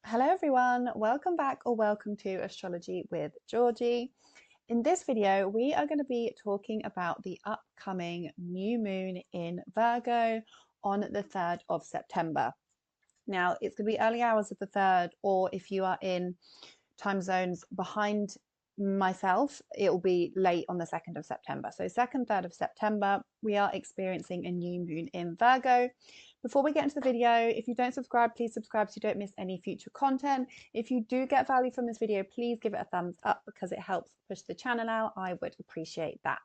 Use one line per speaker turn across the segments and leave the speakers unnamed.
Hello everyone, welcome back or welcome to Astrology with Georgie. In this video, we are going to be talking about the upcoming new moon in Virgo on the 3rd of September. Now, it's going to be early hours of the 3rd, or if you are in time zones behind myself, it will be late on the 2nd of September. So 2nd, 3rd of September, we are experiencing a new moon in Virgo. Before we get into the video, if you don't subscribe, please subscribe so you don't miss any future content. If you do get value from this video, please give it a thumbs up because it helps push the channel out. I would appreciate that.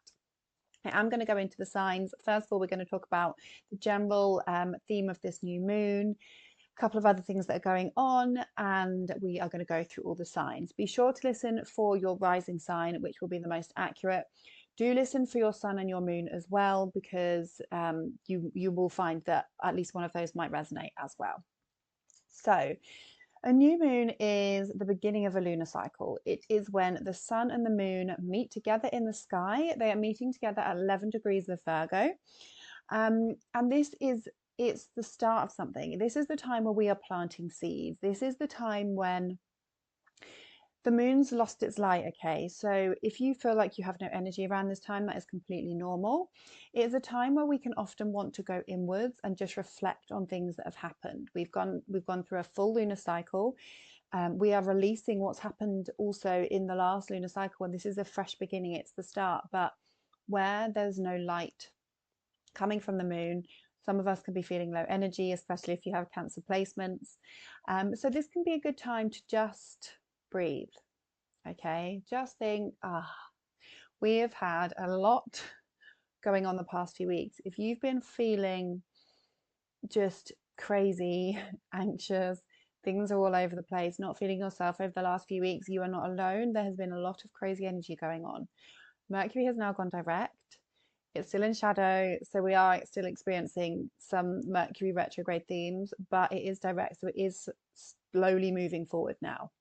I'm going to go into the signs. First of all, we're going to talk about the general theme of this new moon, a couple of other things that are going on, and we are going to go through all the signs. Be sure to listen for your rising sign, which will be the most accurate. Do listen for your sun and your moon as well, because you will find that at least one of those might resonate as well. So a new moon is the beginning of a lunar cycle. It is when the sun and the moon meet together in the sky. They are meeting together at 11 degrees of Virgo. And it's the start of something. This is the time where we are planting seeds. This is the time when the moon's lost its light. Okay, so if you feel like you have no energy around this time, that is completely normal. It is a time where we can often want to go inwards and just reflect on things that have happened. We've gone through a full lunar cycle. We are releasing what's happened also in the last lunar cycle, and this is a fresh beginning. It's the start. But where there's no light coming from the moon, some of us can be feeling low energy, especially if you have Cancer placements. So this can be a good time to just breathe. Okay, just think, we have had a lot going on the past few weeks. If you've been feeling just crazy, anxious, things are all over the place, not feeling yourself over the last few weeks, you are not alone. There has been a lot of crazy energy going on. Mercury has now gone direct. It's still in shadow, so we are still experiencing some Mercury retrograde themes, but it is direct, so it is slowly moving forward now.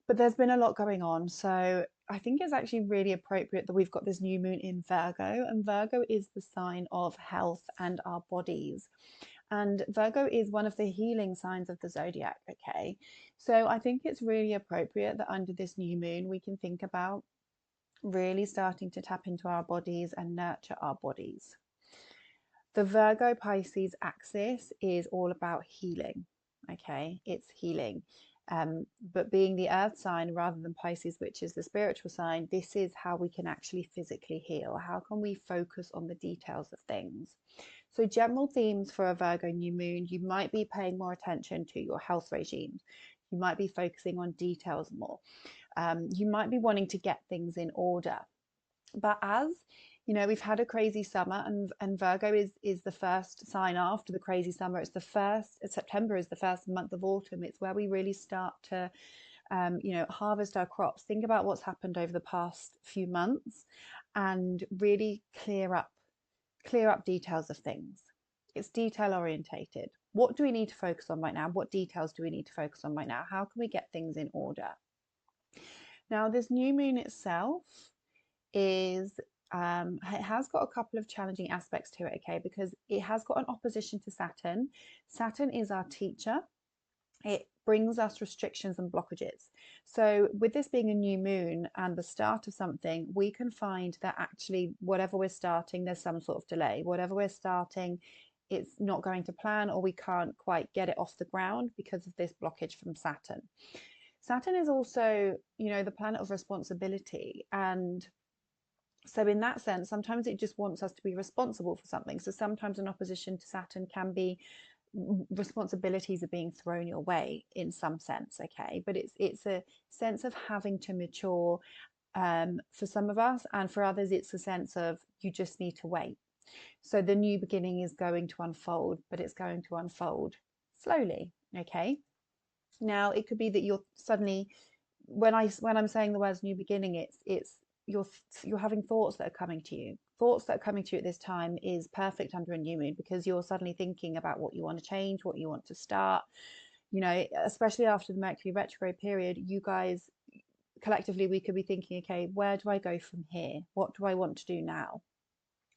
But there's been a lot going on, so I think it's actually really appropriate that we've got this new moon in Virgo, and Virgo is the sign of health and our bodies. And Virgo is one of the healing signs of the zodiac, okay? So I think it's really appropriate that under this new moon, we can think about really starting to tap into our bodies and nurture our bodies. The Virgo Pisces axis is all about healing, okay? It's healing. But being the earth sign rather than Pisces, which is the spiritual sign, this is how we can actually physically heal. How can we focus on the details of things? So general themes for a Virgo new moon, you might be paying more attention to your health regime. You might be focusing on details more. You might be wanting to get things in order. But as you know, we've had a crazy summer, and Virgo is the first sign after the crazy summer. It's the first, September is the first month of autumn. It's where we really start to harvest our crops. Think about what's happened over the past few months and really clear up details of things. It's detail orientated. What do we need to focus on right now? What details do we need to focus on right now? How can we get things in order? Now, this new moon itself is it has got a couple of challenging aspects to it, okay, because it has got an opposition to Saturn. Saturn is our teacher. It brings us restrictions and blockages. So with this being a new moon and the start of something, we can find that actually whatever we're starting, there's some sort of delay. Whatever we're starting, it's not going to plan, or we can't quite get it off the ground because of this blockage from Saturn. Saturn is also, the planet of responsibility. And so in that sense, sometimes it just wants us to be responsible for something. So sometimes an opposition to Saturn can be responsibilities are being thrown your way in some sense, okay? But it's a sense of having to mature for some of us, and for others it's a sense of you just need to wait. So the new beginning is going to unfold, but it's going to unfold slowly, okay? Now it could be that you're suddenly, when I'm saying the words new beginning, it's you're having thoughts that are coming to you. Thoughts that are coming to you at this time is perfect under a new moon, because you're suddenly thinking about what you want to change, what you want to start. Especially after the Mercury retrograde period, you guys collectively, we could be thinking, okay, where do I go from here? What do I want to do now?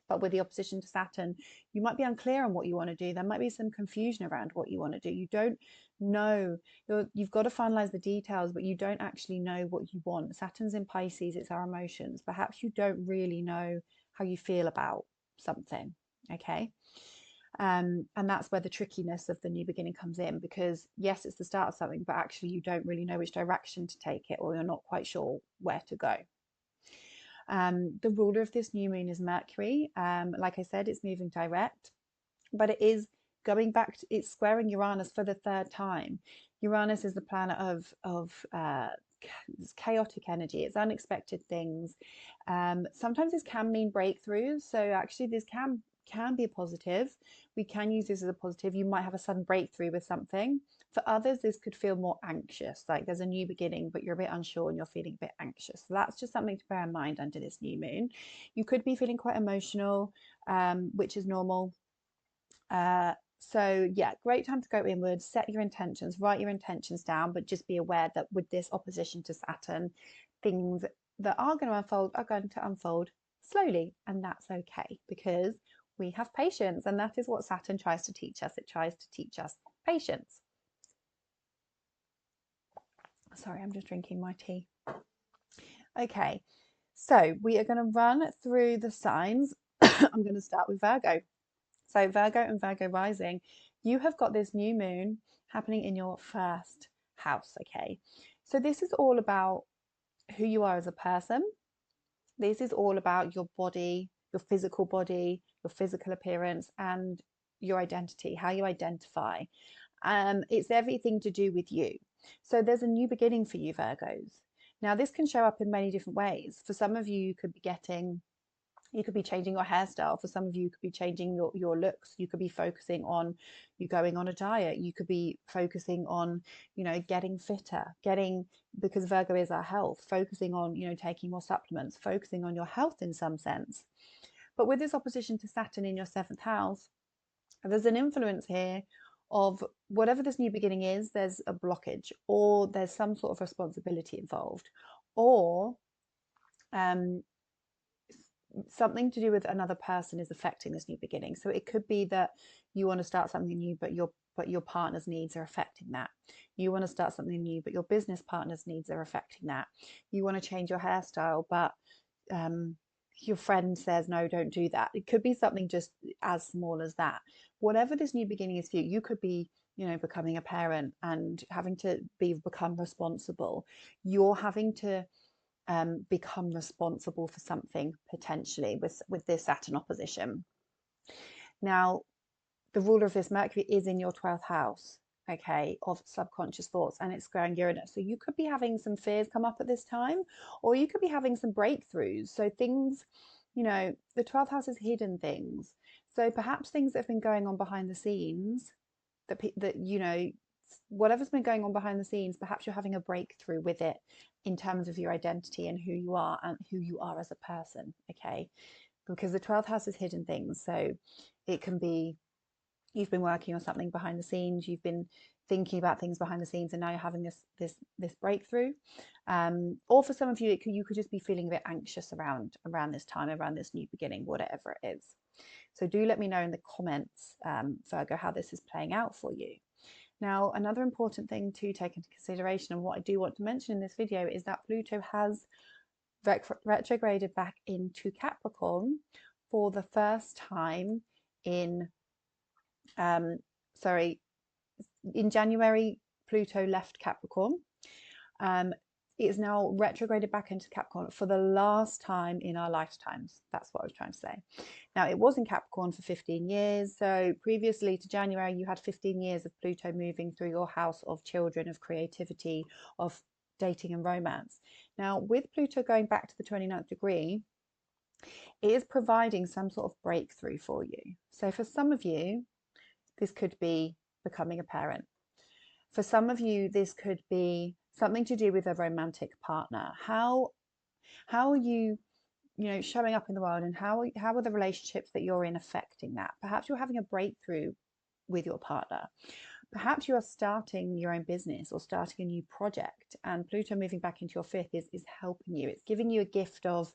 But with the opposition to Saturn, you might be unclear on what you want to do. There might be some confusion around what you want to do. You don't know. You've got to finalize the details, but you don't actually know what you want. Saturn's in Pisces, it's our emotions. Perhaps you don't really know how you feel about something, okay? And that's where the trickiness of the new beginning comes in, because yes, it's the start of something, but actually you don't really know which direction to take it, or you're not quite sure where to go. The ruler of this new moon is Mercury. Like I said, it's moving direct, but it is going back to, it's squaring Uranus for the third time. Uranus is the planet of chaotic energy. It's unexpected things. Sometimes this can mean breakthroughs. So actually this can be a positive. We can use this as a positive. You might have a sudden breakthrough with something. For others, this could feel more anxious, like there's a new beginning, but you're a bit unsure and you're feeling a bit anxious. So that's just something to bear in mind under this new moon. You could be feeling quite emotional, which is normal. So yeah, great time to go inward, set your intentions, write your intentions down, but just be aware that with this opposition to Saturn, things that are going to unfold slowly, and that's okay, because we have patience, and that is what Saturn tries to teach us. It tries to teach us patience. Sorry, I'm just drinking my tea. Okay, so we are going to run through the signs. I'm going to start with Virgo. So Virgo and Virgo rising, you have got this new moon happening in your first house, okay? So this is all about who you are as a person. This is all about your body, your physical appearance, and your identity, how you identify. It's everything to do with you. So there's a new beginning for you, Virgos. Now, this can show up in many different ways. For some of you, you could be changing your hairstyle. For some of you, you could be changing your looks. You could be focusing on you going on a diet. You could be focusing on, getting fitter, because Virgo is our health, focusing on, taking more supplements, focusing on your health in some sense. But with this opposition to Saturn in your 7th house, there's an influence here of whatever this new beginning is, there's a blockage, or there's some sort of responsibility involved, or something to do with another person is affecting this new beginning. So it could be that you want to start something new, but your partner's needs are affecting that. You want to start something new, but your business partner's needs are affecting that. You want to change your hairstyle, but your friend says, no, don't do that. It could be something just as small as that. Whatever this new beginning is for you, you could be, becoming a parent and having to become responsible. You're having to become responsible for something potentially with this Saturn opposition. Now, the ruler of this Mercury is in your 12th house, okay, of subconscious thoughts, and it's squaring Uranus. So you could be having some fears come up at this time, or you could be having some breakthroughs. So things, the 12th house is hidden things. So perhaps things that have been going on behind the scenes, that whatever's been going on behind the scenes, perhaps you're having a breakthrough with it in terms of your identity and who you are as a person, okay? Because the 12th house is hidden things. So it can be you've been working on something behind the scenes, you've been thinking about things behind the scenes, and now you're having this breakthrough. Or for some of you, you could just be feeling a bit anxious around this time, around this new beginning, whatever it is. So do let me know in the comments, Virgo, how this is playing out for you. Now, another important thing to take into consideration, and what I do want to mention in this video, is that Pluto has retrograded back into Capricorn for the first time in January. Pluto left Capricorn. It is now retrograded back into Capricorn for the last time in our lifetimes. That's what I was trying to say. Now, it was in Capricorn for 15 years. So previously to January, you had 15 years of Pluto moving through your house of children, of creativity, of dating and romance. Now, with Pluto going back to the 29th degree, it is providing some sort of breakthrough for you. So for some of you, this could be becoming a parent. For some of you, this could be something to do with a romantic partner. How are you, showing up in the world, and how are the relationships that you're in affecting that? Perhaps you're having a breakthrough with your partner. Perhaps you are starting your own business or starting a new project, and Pluto moving back into your 5th is helping you. It's giving you a gift of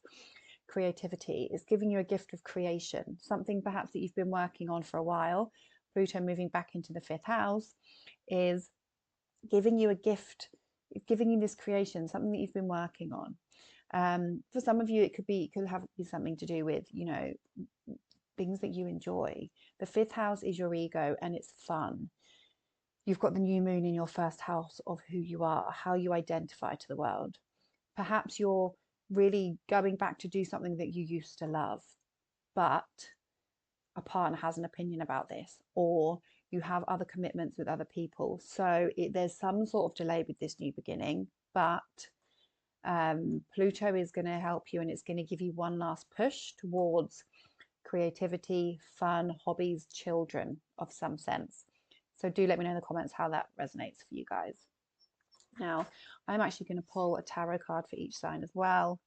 creativity. It's giving you a gift of creation, something perhaps that you've been working on for a while. Pluto moving back into the 5th house is giving you a gift. It's giving you this creation, something that you've been working on. For some of you, it could be something to do with, you know, things that you enjoy. The 5th house is your ego, and it's fun. You've got the new moon in your 1st house of who you are, how you identify to the world. Perhaps you're really going back to do something that you used to love, but a partner has an opinion about this, or you have other commitments with other people. So there's some sort of delay with this new beginning, but Pluto is going to help you, and it's going to give you one last push towards creativity, fun, hobbies, children of some sense. So do let me know in the comments how that resonates for you guys. Now, I'm actually going to pull a tarot card for each sign as well.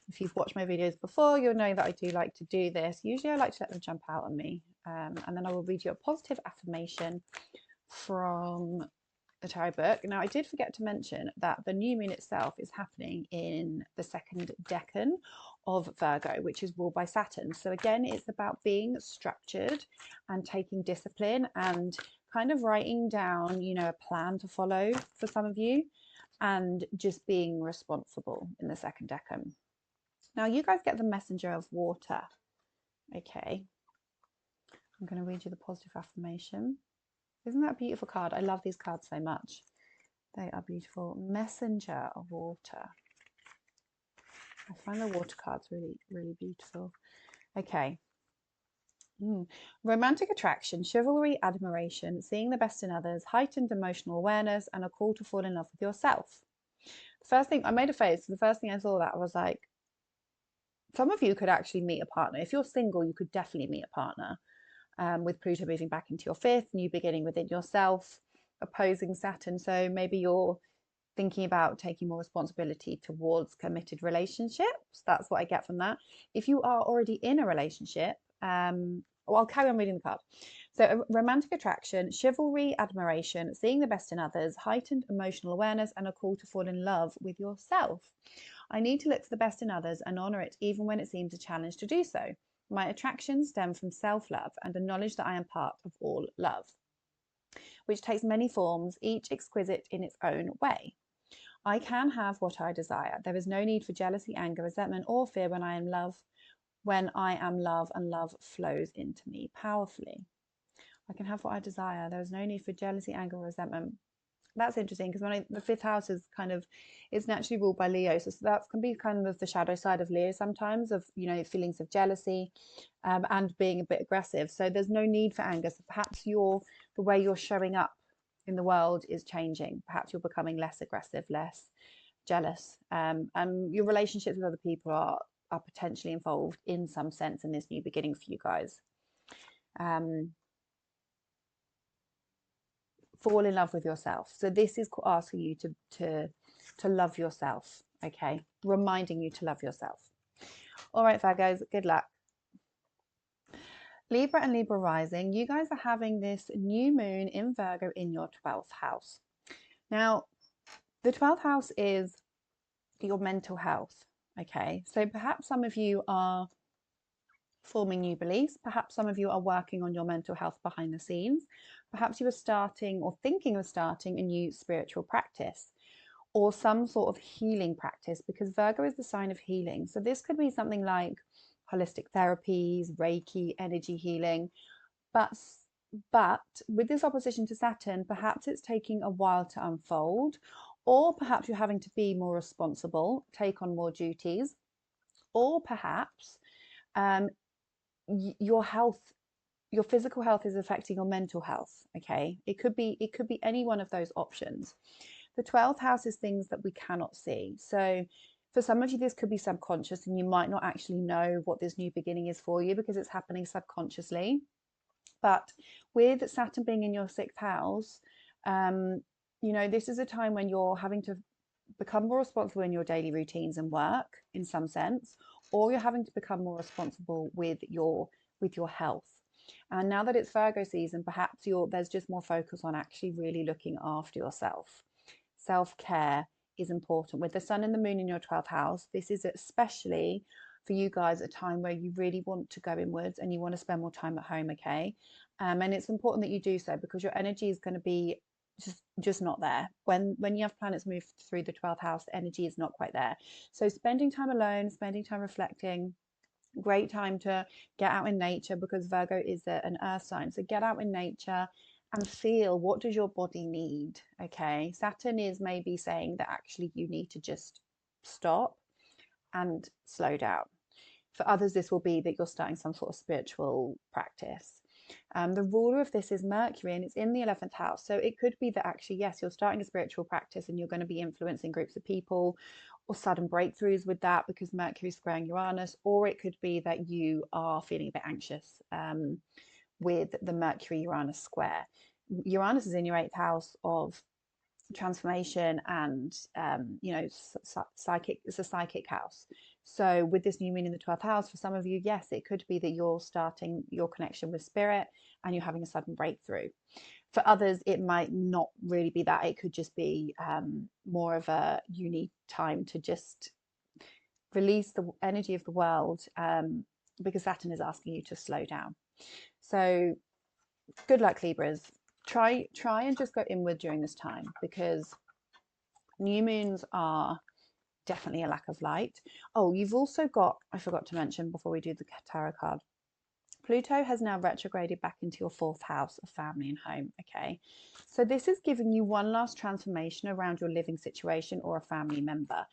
If you've watched my videos before, you'll know that I do like to do this. Usually I like to let them jump out on me, and then I will read you a positive affirmation from the tarot book. Now, I did forget to mention that the new moon itself is happening in the 2nd decan of Virgo, which is ruled by Saturn. So again, it's about being structured and taking discipline and kind of writing down, you know, a plan to follow for some of you, and just being responsible in the 2nd decan. Now, you guys get the messenger of water. Okay, I'm going to read you the positive affirmation. Isn't that a beautiful card? I love these cards so much. They are beautiful. Messenger of water. I find the water cards really, really beautiful. Okay. Romantic attraction, chivalry, admiration, seeing the best in others, heightened emotional awareness, and a call to fall in love with yourself. The first thing, I made a face. The first thing I saw that I was like, some of you could actually meet a partner. If you're single, you could definitely meet a partner. With Pluto moving back into your 5th, new beginning within yourself, opposing Saturn. So maybe you're thinking about taking more responsibility towards committed relationships. That's what I get from that. If you are already in a relationship, well, I'll carry on reading the card. So romantic attraction, chivalry, admiration, seeing the best in others, heightened emotional awareness, and a call to fall in love with yourself. I need to look for the best in others and honor it even when it seems a challenge to do so. My attractions stem from self-love and the knowledge that I am part of all love, which takes many forms, each exquisite in its own way. I can have what I desire. There is no need for jealousy, anger, resentment, or fear when I am love. When I am love, and love flows into me powerfully. I can have what I desire. There is no need for jealousy, anger, or resentment. That's interesting, because when the 5th house is kind of, it's naturally ruled by Leo, so that can be kind of the shadow side of Leo sometimes, of, you know, feelings of jealousy, and being a bit aggressive. So there's no need for anger. So perhaps the way you're showing up in the world is changing. Perhaps you're becoming less aggressive, less jealous, and your relationships with other people are potentially involved in some sense in this new beginning for you guys. Fall in love with yourself. So this is asking you to love yourself. Okay, reminding you to love yourself. All right, Virgos, good luck. Libra and Libra rising, you guys are having this new moon in Virgo in your 12th house. Now, the 12th house is your mental health. Okay, so perhaps some of you are forming new beliefs. Perhaps some of you are working on your mental health behind the scenes. Perhaps you are starting or thinking of starting a new spiritual practice or some sort of healing practice, because Virgo is the sign of healing. So this could be something like holistic therapies, Reiki, energy healing. But with this opposition to Saturn, perhaps it's taking a while to unfold, or perhaps you're having to be more responsible, take on more duties, or perhaps your health, your physical health is affecting your mental health. Okay, it could be any one of those options. The 12th house is things that we cannot see. So for some of you, this could be subconscious, and you might not actually know what this new beginning is for you because it's happening subconsciously. But with Saturn being in your 6th house, you know, this is a time when you're having to become more responsible in your daily routines and work in some sense, or you're having to become more responsible with your health. And now that it's Virgo season, perhaps there's just more focus on actually really looking after yourself. Self-care is important. With the sun and the moon in your 12th house, this is especially for you guys a time where you really want to go inwards and you want to spend more time at home, okay? And it's important that you do so, because your energy is going to be just not there. When you have planets move through the 12th house, the energy is not quite there. So spending time alone, spending time reflecting, great time to get out in nature, because Virgo is an earth sign. So get out in nature and feel, what does your body need? Okay, Saturn is maybe saying that actually you need to just stop and slow down. For others, this will be that you're starting some sort of spiritual practice. The ruler of this is Mercury, and it's in the 11th house. So it could be that actually, yes, you're starting a spiritual practice and you're going to be influencing groups of people, or sudden breakthroughs with that because Mercury is squaring Uranus. Or it could be that you are feeling a bit anxious with the Mercury-Uranus square. Uranus is in your 8th house of transformation and psychic. It's a psychic house. So with this new moon in the 12th house, for some of you, yes, it could be that you're starting your connection with spirit and you're having a sudden breakthrough. For others, it might not really be that. It could just be more of a unique time to just release the energy of the world, because Saturn is asking you to slow down. So good luck, Libras. Try and just go inward during this time, because new moons are definitely a lack of light. Oh, you've also got, I forgot to mention before we do the tarot card, Pluto has now retrograded back into your 4th house of family and home. Okay, so this is giving you one last transformation around your living situation or a family member.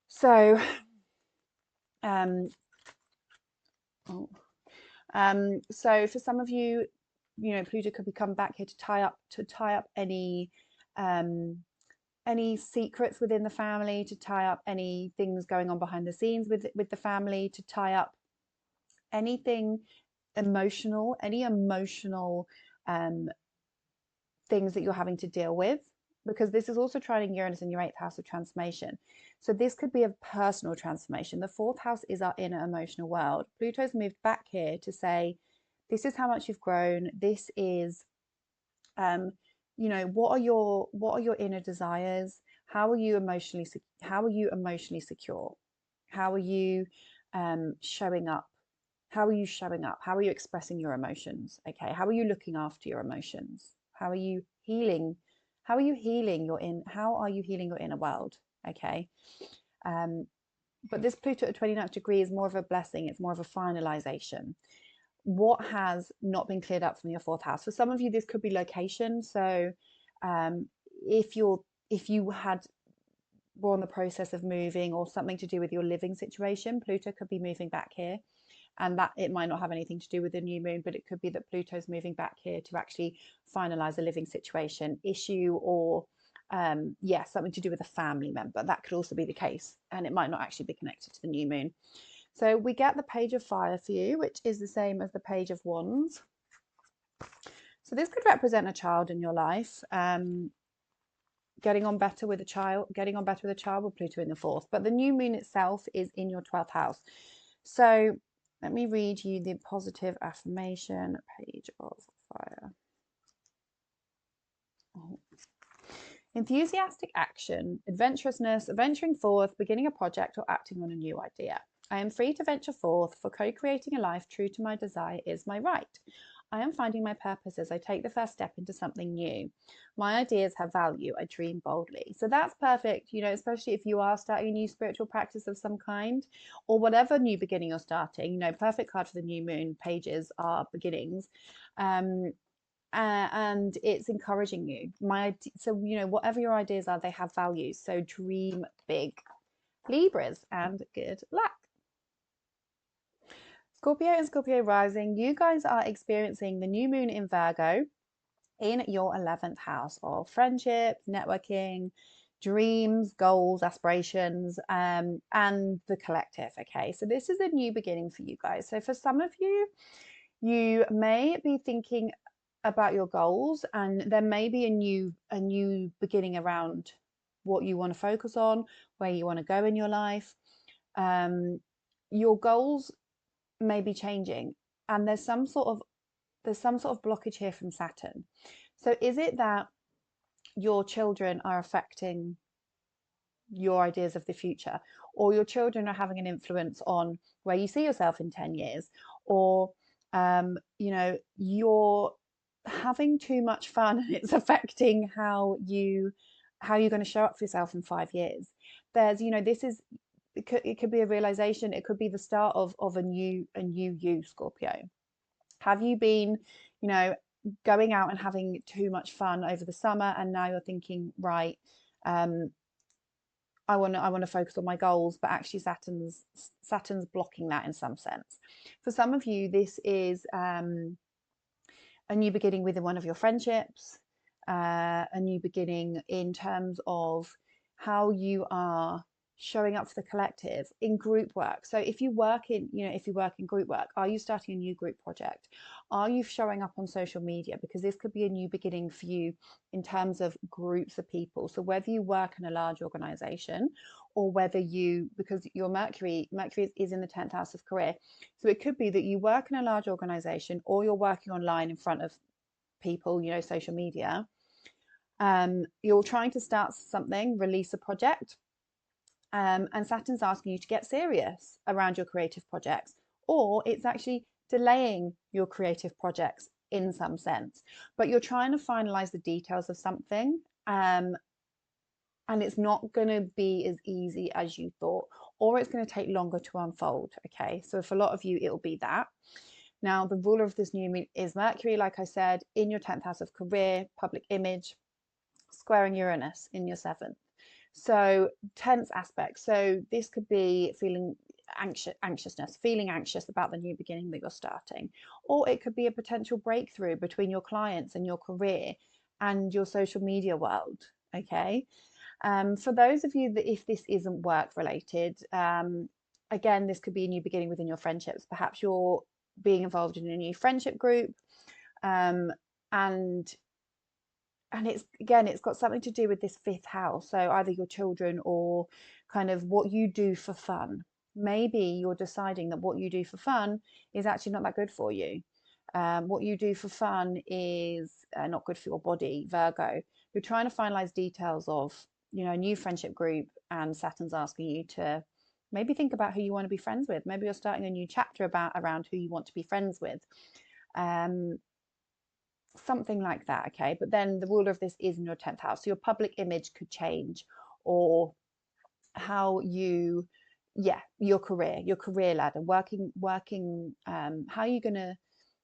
So so for some of you, Pluto could be coming back here to tie up any secrets within the family, to tie up any things going on behind the scenes with the family, to tie up anything emotional, any emotional things that you're having to deal with, because this is also trining Uranus in your 8th house of transformation. So this could be a personal transformation. The 4th house is our inner emotional world. Pluto's moved back here to say, this is how much you've grown. This is, what are your inner desires? How are you emotionally secure? How are you showing up? How are you showing up? How are you expressing your emotions? Okay, how are you looking after your emotions? How are you healing? How are you healing your inner world? Okay. But this Pluto at 29th degree is more of a blessing. It's more of a finalization. What has not been cleared up from your 4th house? For some of you, this could be location. So if you were on the process of moving, or something to do with your living situation, Pluto could be moving back here. And that it might not have anything to do with the new moon, but it could be that Pluto's moving back here to actually finalize a living situation issue, or something to do with a family member. That could also be the case, and it might not actually be connected to the new moon. So we get the Page of Fire for you, which is the same as the Page of Wands. So this could represent a child in your life, getting on better with a child with Pluto in the 4th. But the new moon itself is in your 12th house. So let me read you the positive affirmation, Page of Fire. Enthusiastic action, adventurousness, venturing forth, beginning a project, or acting on a new idea. I am free to venture forth, for co-creating a life true to my desire is my right. I am finding my purpose as I take the first step into something new. My ideas have value. I dream boldly. So that's perfect, especially if you are starting a new spiritual practice of some kind, or whatever new beginning you're starting. Perfect card for the new moon pages are beginnings. And it's encouraging you. Whatever your ideas are, they have value. So dream big, Libras, and good luck. Scorpio and Scorpio rising, you guys are experiencing the new moon in Virgo in your 11th house of friendships, networking, dreams, goals, aspirations, and the collective. Okay, so this is a new beginning for you guys. So for some of you, you may be thinking about your goals, and there may be a new beginning around what you want to focus on, where you want to go in your life. Your goals may be changing, and there's some sort of blockage here from Saturn. So is it that your children are affecting your ideas of the future, or your children are having an influence on where you see yourself in 10 years, or you know, you're having too much fun and it's affecting how you're going to show up for yourself in 5 years. There's, you know, this is, it could be a realization, it could be the start of a new you, Scorpio. Have you been, you know, going out and having too much fun over the summer, and now you're thinking, right, I want to focus on my goals, but actually Saturn's blocking that in some sense. For some of you, this is a new beginning within one of your friendships, a new beginning in terms of how you are showing up for the collective in group work. So if you work in, you know, if you work in group work, are you starting a new group project? Are you showing up on social media? Because this could be a new beginning for you in terms of groups of people. So whether you work in a large organization, or whether you, because your Mercury is in the 10th house of career, so it could be that you work in a large organization, or you're working online in front of people, you know, social media. You're trying to start something, release a project, and Saturn's asking you to get serious around your creative projects, or it's actually delaying your creative projects in some sense, but you're trying to finalize the details of something, and it's not going to be as easy as you thought, or it's going to take longer to unfold. Okay, so for a lot of you, it'll be that. Now, the ruler of this new moon is Mercury, like I said, in your 10th house of career, public image, squaring Uranus in your 7th. So tense aspects. So this could be feeling feeling anxious about the new beginning that you're starting, or it could be a potential breakthrough between your clients and your career and your social media world. Okay. For those of you that, if this isn't work related, again, this could be a new beginning within your friendships. Perhaps you're being involved in a new friendship group, and it's, again, it's got something to do with this 5th house. So either your children, or kind of what you do for fun. Maybe you're deciding that what you do for fun is actually not that good for you. What you do for fun is not good for your body, Virgo. You're trying to finalize details of, you know, a new friendship group, and Saturn's asking you to maybe think about who you want to be friends with. Maybe you're starting a new chapter around who you want to be friends with. Something like that. Okay, but then the ruler of this is in your 10th house, so your public image could change, or how you, yeah, your career ladder, working how are you going to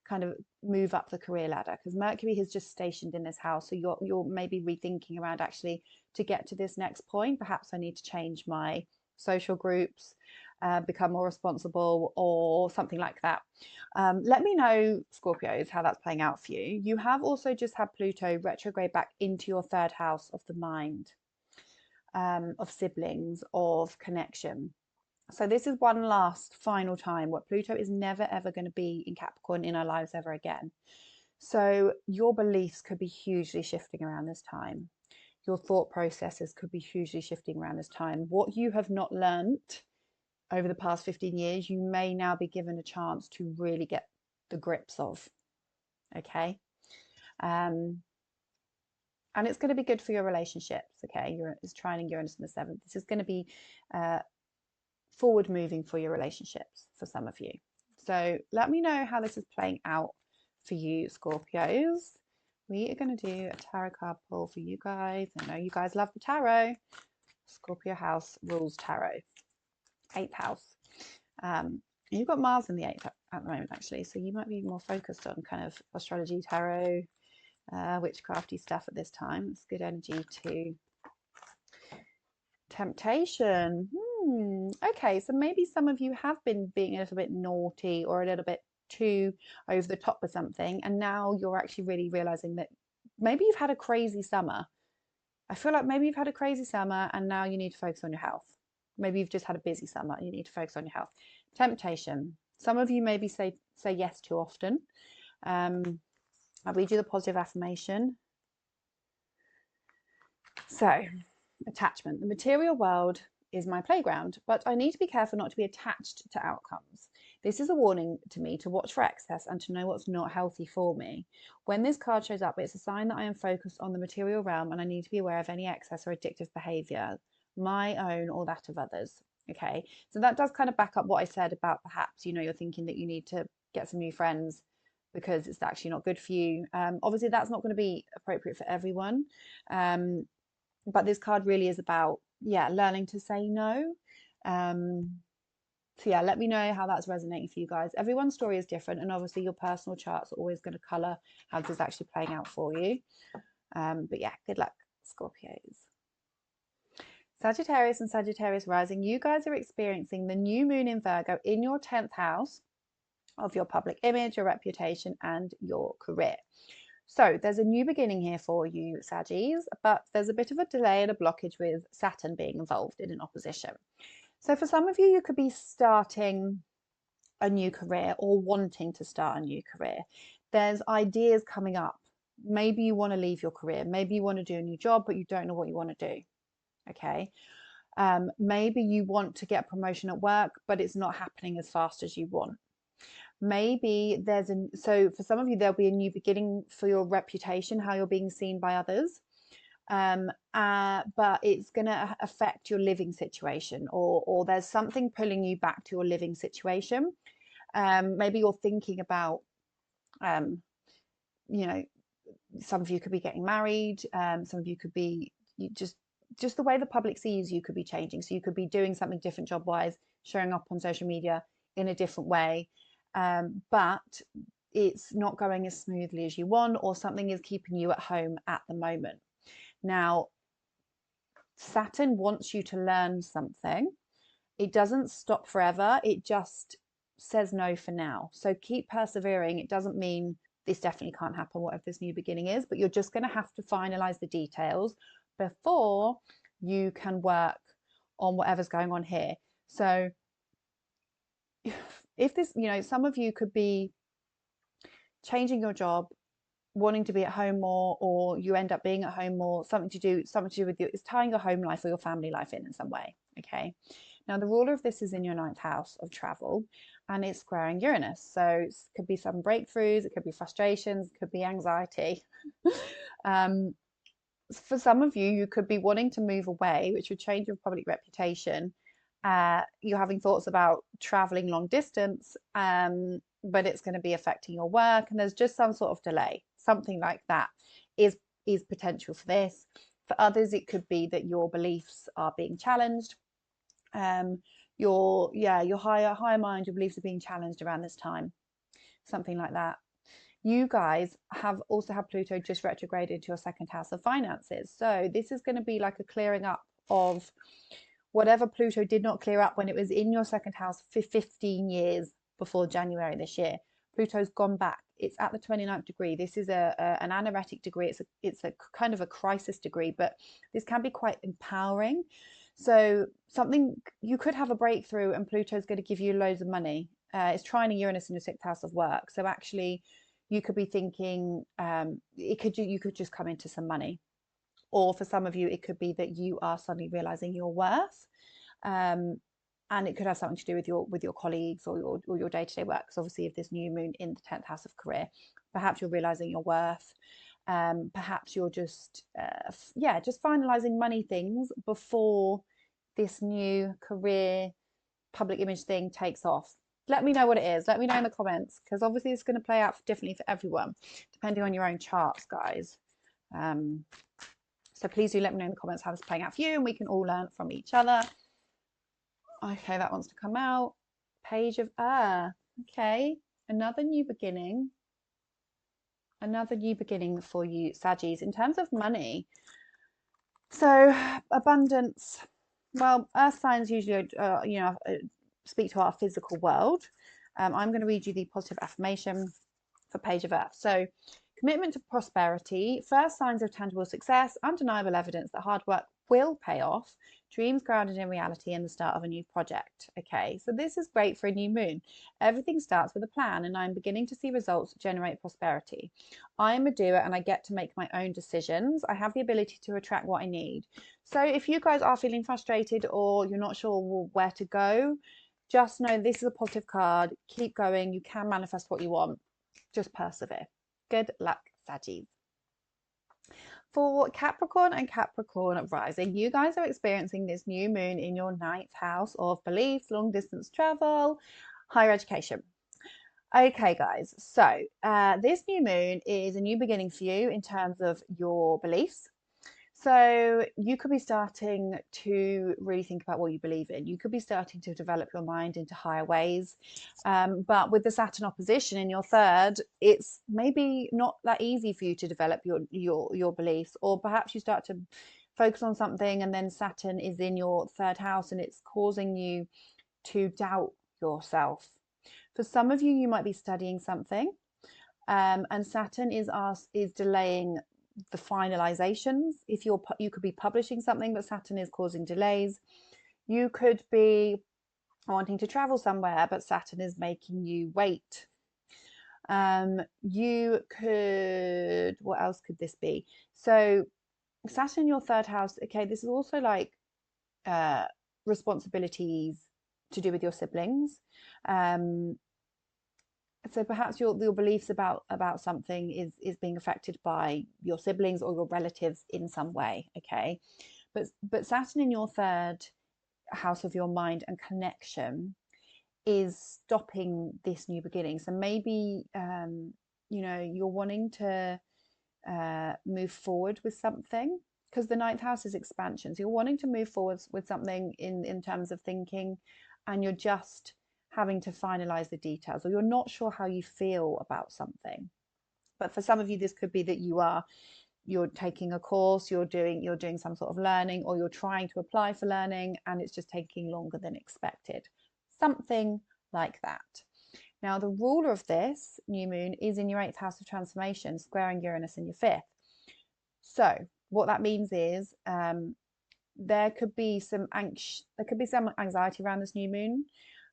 kind of move up the career ladder, because Mercury has just stationed in this house. So you're maybe rethinking around, actually, to get to this next point, perhaps I need to change my social groups, become more responsible, or something like that. Let me know, Scorpios, how that's playing out for you. You have also just had Pluto retrograde back into your 3rd house of the mind, of siblings, of connection. So this is one last final time where Pluto is never ever going to be in Capricorn in our lives ever again. So your beliefs could be hugely shifting around this time. Your thought processes could be hugely shifting around this time. What you have not learnt over the past 15 years, you may now be given a chance to really get the grips of. Okay. And it's going to be good for your relationships. Okay. It's trining Uranus in the 7th. This is going to be forward moving for your relationships for some of you. So let me know how this is playing out for you, Scorpios. We are going to do a tarot card pull for you guys. I know you guys love the tarot. Scorpio house rules tarot. 8th house. You've got Mars in the 8th at the moment, actually, so you might be more focused on kind of astrology, tarot, witchcrafty stuff at this time. It's good energy to temptation. Okay, so maybe some of you have been being a little bit naughty, or a little bit too over the top with something, and now you're actually really realizing that maybe you've had a crazy summer. I feel like maybe you've had a crazy summer, and now you need to focus on your health. Maybe you've just had a busy summer and you need to focus on your health. Temptation. Some of you maybe say yes too often. I'll read you the positive affirmation. So, attachment. The material world is my playground, but I need to be careful not to be attached to outcomes. This is a warning to me to watch for excess and to know what's not healthy for me. When this card shows up, it's a sign that I am focused on the material realm, and I need to be aware of any excess or addictive behavior my own or that of others. Okay, so that does kind of back up what I said about perhaps, you know, you're thinking that you need to get some new friends because it's actually not good for you. Obviously, that's not going to be appropriate for everyone. But this card really is about, yeah, learning to say no. So yeah, let me know how that's resonating for you guys. Everyone's story is different, and obviously your personal charts are always going to color how this is actually playing out for you. But yeah, good luck, Scorpios. Sagittarius and Sagittarius rising, you guys are experiencing the new moon in Virgo in your 10th house of your public image, your reputation, and your career. So there's a new beginning here for you, Saggies, but there's a bit of a delay and a blockage with Saturn being involved in an opposition. So for some of you, you could be starting a new career or wanting to start a new career. There's ideas coming up. Maybe you want to leave your career. Maybe you want to do a new job, but you don't know what you want to do. Okay. Maybe you want to get promotion at work, but it's not happening as fast as you want. Maybe so for some of you, there'll be a new beginning for your reputation, how you're being seen by others. But it's going to affect your living situation, or there's something pulling you back to your living situation. Maybe you're thinking about, you know, some of you could be getting married. Some of you could be just the way the public sees you could be changing. So you could be doing something different job wise, showing up on social media in a different way. But it's not going as smoothly as you want, or something is keeping you at home at the moment. Now, Saturn wants you to learn something. It doesn't stop forever. It just says no for now. So keep persevering. It doesn't mean this definitely can't happen, whatever this new beginning is, but you're just going to have to finalize the details before you can work on whatever's going on here. So if this, you know, some of you could be changing your job, wanting to be at home more, or you end up being at home more, something to do with you, it's tying your home life or your family life in some way. Okay. Now the ruler of this is in your 9th house of travel, and it's squaring Uranus. So it could be some breakthroughs, it could be frustrations, it could be anxiety. For some of you, you could be wanting to move away, which would change your public reputation. You're having thoughts about traveling long distance, but it's going to be affecting your work, and there's just some sort of delay. Something like that is potential for this. For others, it could be that your beliefs are being challenged. Your higher mind, your beliefs are being challenged around this time. Something like that. You guys also have Pluto just retrograde into your 2nd house of finances. So this is going to be like a clearing up of whatever Pluto did not clear up when it was in your 2nd house for 15 years before January this year. Pluto's gone back. It's at the 29th degree. This is an anaretic degree. It's a kind of a crisis degree, but this can be quite empowering. So you could have a breakthrough, and Pluto's going to give you loads of money. It's trining Uranus in your 6th house of work. So actually, you could be thinking you could just come into some money. Or for some of you, it could be that you are suddenly realizing your worth, and it could have something to do with your colleagues or your day-to-day work. Because obviously, if there's new moon in the 10th house of career, perhaps you're realizing your worth. Perhaps you're just finalizing money things before this new career public image thing takes off. Let me know what it is. Let me know in the comments, because obviously it's going to play out differently for everyone, depending on your own charts, guys. So please do let me know in the comments how this is playing out for you, and we can all learn from each other. Okay, that wants to come out. Page of Air. Okay, another new beginning. Another new beginning for you, Saggies, in terms of money. So abundance. Well, Earth signs usually, speak to our physical world. I'm going to read you the positive affirmation for Page of Earth. So, commitment to prosperity, first signs of tangible success, undeniable evidence that hard work will pay off, dreams grounded in reality, and the start of a new project. Okay, so this is great for a new moon. Everything starts with a plan, and I'm beginning to see results generate prosperity. I am a doer, and I get to make my own decisions. I have the ability to attract what I need. So if you guys are feeling frustrated, or you're not sure where to go, just know this is a positive card. Keep going. You can manifest what you want. Just persevere. Good luck, Saggies. For Capricorn and Capricorn rising, you guys are experiencing this new moon in your ninth house of beliefs, long distance travel, higher education. Okay, guys, so this new moon is a new beginning for you in terms of your beliefs. So you could be starting to really think about what you believe in. You could be starting to develop your mind into higher ways. But with the Saturn opposition in your third, it's maybe not that easy for you to develop your beliefs, or perhaps you start to focus on something and then Saturn is in your third house and it's causing you to doubt yourself. For some of you, you might be studying something, and Saturn is delaying the finalizations. If you could be publishing something, but Saturn is causing delays. You could be wanting to travel somewhere, but Saturn is making you wait. You could, what else could this be? So Saturn in your third house, okay, this is also like responsibilities to do with your siblings. So perhaps your beliefs about something is being affected by your siblings or your relatives in some way, okay? But Saturn in your third house of your mind and connection is stopping this new beginning. So maybe you know, you're wanting to move forward with something, because the ninth house is expansion. So you're wanting to move forward with something in terms of thinking, and you're just having to finalize the details, or you're not sure how you feel about something. But for some of you, this could be that you're taking a course, you're doing some sort of learning, or you're trying to apply for learning and it's just taking longer than expected. Something like that. Now, the ruler of this new moon is in your 8th house of transformation, squaring Uranus in your 5th. So what that means is there could be some anxiety around this new moon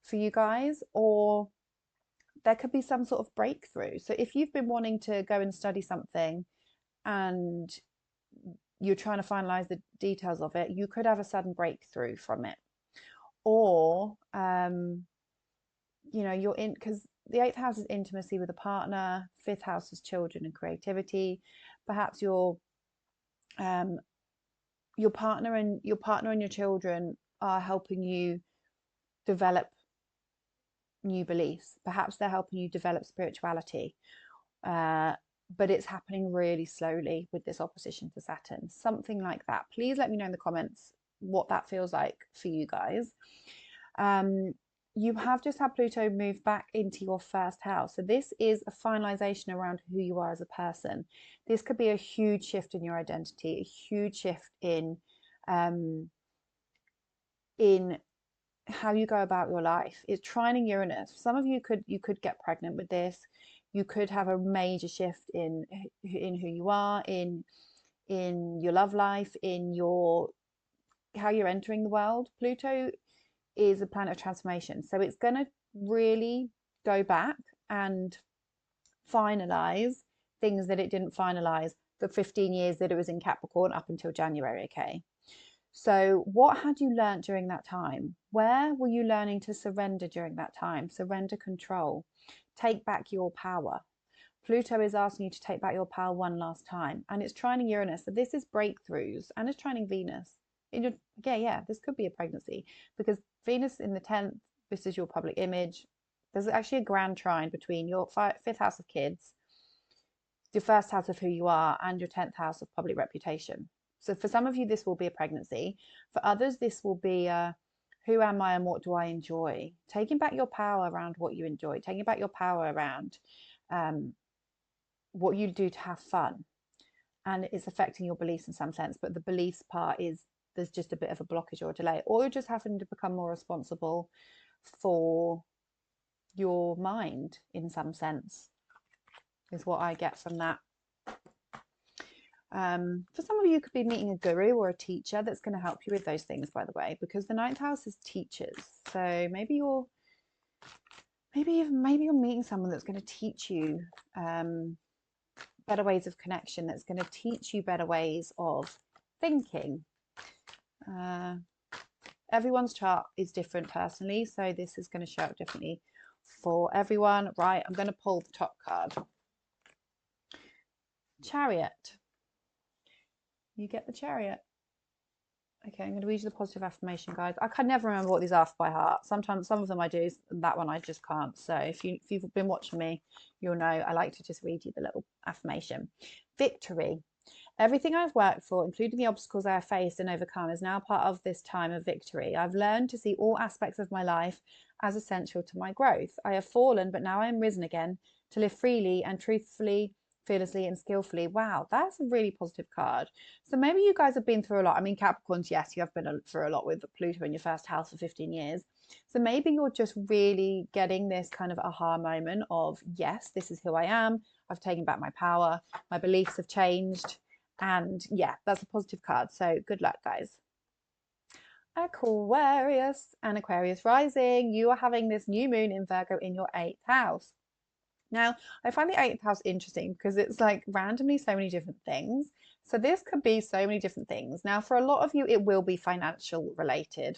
for you guys, or there could be some sort of breakthrough. So if you've been wanting to go and study something and you're trying to finalize the details of it, you could have a sudden breakthrough from it. Or you know, you're in, because the 8th house is intimacy with a partner, 5th house is children and creativity. Perhaps your partner and your children are helping you develop new beliefs. Perhaps they're helping you develop spirituality, but it's happening really slowly with this opposition to Saturn. Something like that. Please let me know in the comments what that feels like for you guys. You have just had Pluto move back into your 1st house. So this is a finalization around who you are as a person. This could be a huge shift in your identity, a huge shift in how you go about your life. It's trining Uranus. Some of you could get pregnant with this. You could have a major shift in who you are, in your love life, in how you're entering the world. Pluto is a planet of transformation, so it's going to really go back and finalize things that it didn't finalize the 15 years that it was in Capricorn up until January. Okay, so what had you learned during that time? Where were you learning to surrender during that time? Surrender control, take back your power. Pluto is asking you to take back your power one last time, and it's trining Uranus. So this is breakthroughs, and it's trining Venus. This could be a pregnancy, because Venus in the 10th, this is your public image. There's actually a grand trine between your 5th house of kids, your 1st house of who you are, and your 10th house of public reputation. So for some of you, this will be a pregnancy. For others, this will be who am I and what do I enjoy? Taking back your power around what you enjoy, taking back your power around what you do to have fun. And it's affecting your beliefs in some sense, but the beliefs part is there's just a bit of a blockage or a delay, or you're just having to become more responsible for your mind in some sense, is what I get from that. For some of you, could be meeting a guru or a teacher that's going to help you with those things, by the way, because the 9th house is teachers. So maybe you're meeting someone that's going to teach you better ways of connection, that's going to teach you better ways of thinking. Everyone's chart is different personally, so this is going to show up differently for everyone. Right, I'm going to pull the top card. Chariot. You get the Chariot. Okay, I'm going to read you the positive affirmation, guys. I can never remember what these are by heart. Sometimes some of them I do, that one I just can't. So if you've been watching me, you'll know I like to just read you the little affirmation. Victory. Everything I've worked for, including the obstacles I have faced and overcome, is now part of this time of victory. I've learned to see all aspects of my life as essential to my growth. I have fallen, but now I am risen again to live freely and truthfully, fearlessly and skillfully. Wow, that's a really positive card. So maybe you guys have been through a lot. I mean, Capricorns, yes, you have been through a lot with Pluto in your first house for 15 years. So maybe you're just really getting this kind of aha moment of, yes, this is who I am. I've taken back my power. My beliefs have changed. And yeah, that's a positive card. So good luck, guys. Aquarius and Aquarius rising. You are having this new moon in Virgo in your 8th house. Now, I find the 8th house interesting because it's like randomly so many different things. So this could be so many different things. Now, for a lot of you, it will be financially related,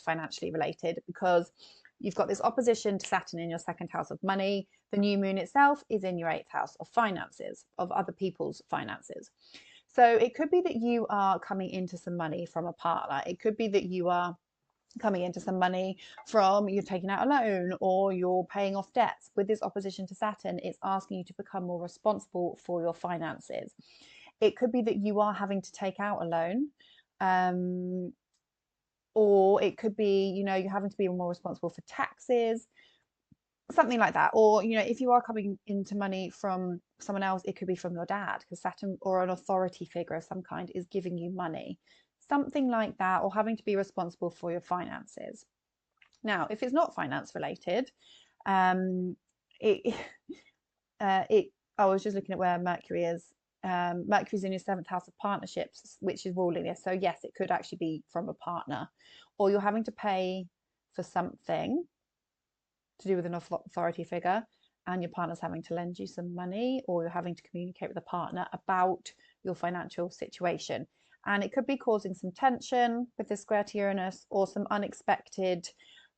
because you've got this opposition to Saturn in your 2nd house of money. The new moon itself is in your 8th house of finances, of other people's finances. So it could be that you are coming into some money from a partner. It could be that you are coming into some money from you're taking out a loan or you're paying off debts. With this opposition to Saturn, it's asking you to become more responsible for your finances. It could be that you are having to take out a loan, or it could be, you're having to be more responsible for taxes, something like that. Or, if you are coming into money from someone else, it could be from your dad, because Saturn, or an authority figure of some kind, is giving you money, something like that, or having to be responsible for your finances. Now, if it's not finance related, it I was just looking at where Mercury is. Mercury's in your 7th house of partnerships, which is ruling this. So yes, it could actually be from a partner, or you're having to pay for something to do with an authority figure, and your partner's having to lend you some money, or you're having to communicate with a partner about your financial situation. And it could be causing some tension with this square to Uranus, or some unexpected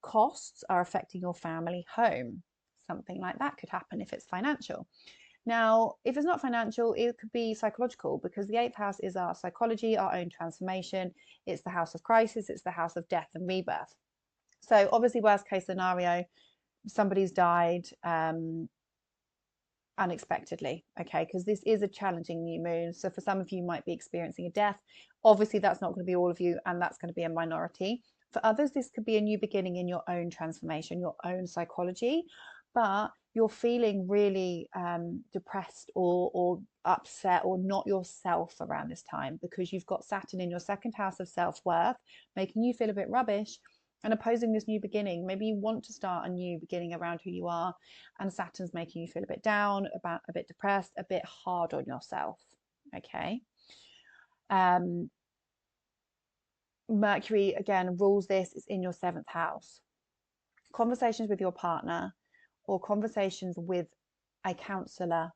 costs are affecting your family home. Something like that could happen if it's financial. Now, if it's not financial, it could be psychological, because the 8th house is our psychology, our own transformation. It's the house of crisis. It's the house of death and rebirth. So obviously, worst case scenario, somebody's died unexpectedly, okay, because this is a challenging new moon. So for some of you might be experiencing a death. Obviously, that's not going to be all of you, and that's going to be a minority. For others, this could be a new beginning in your own transformation, your own psychology, but you're feeling really depressed or upset or not yourself around this time, because you've got Saturn in your 2nd house of self-worth, making you feel a bit rubbish and opposing this new beginning. Maybe you want to start a new beginning around who you are, and Saturn's making you feel a bit down, a bit depressed, a bit hard on yourself. Okay. Mercury again rules this. It's in your 7th house. Conversations with your partner or conversations with a counsellor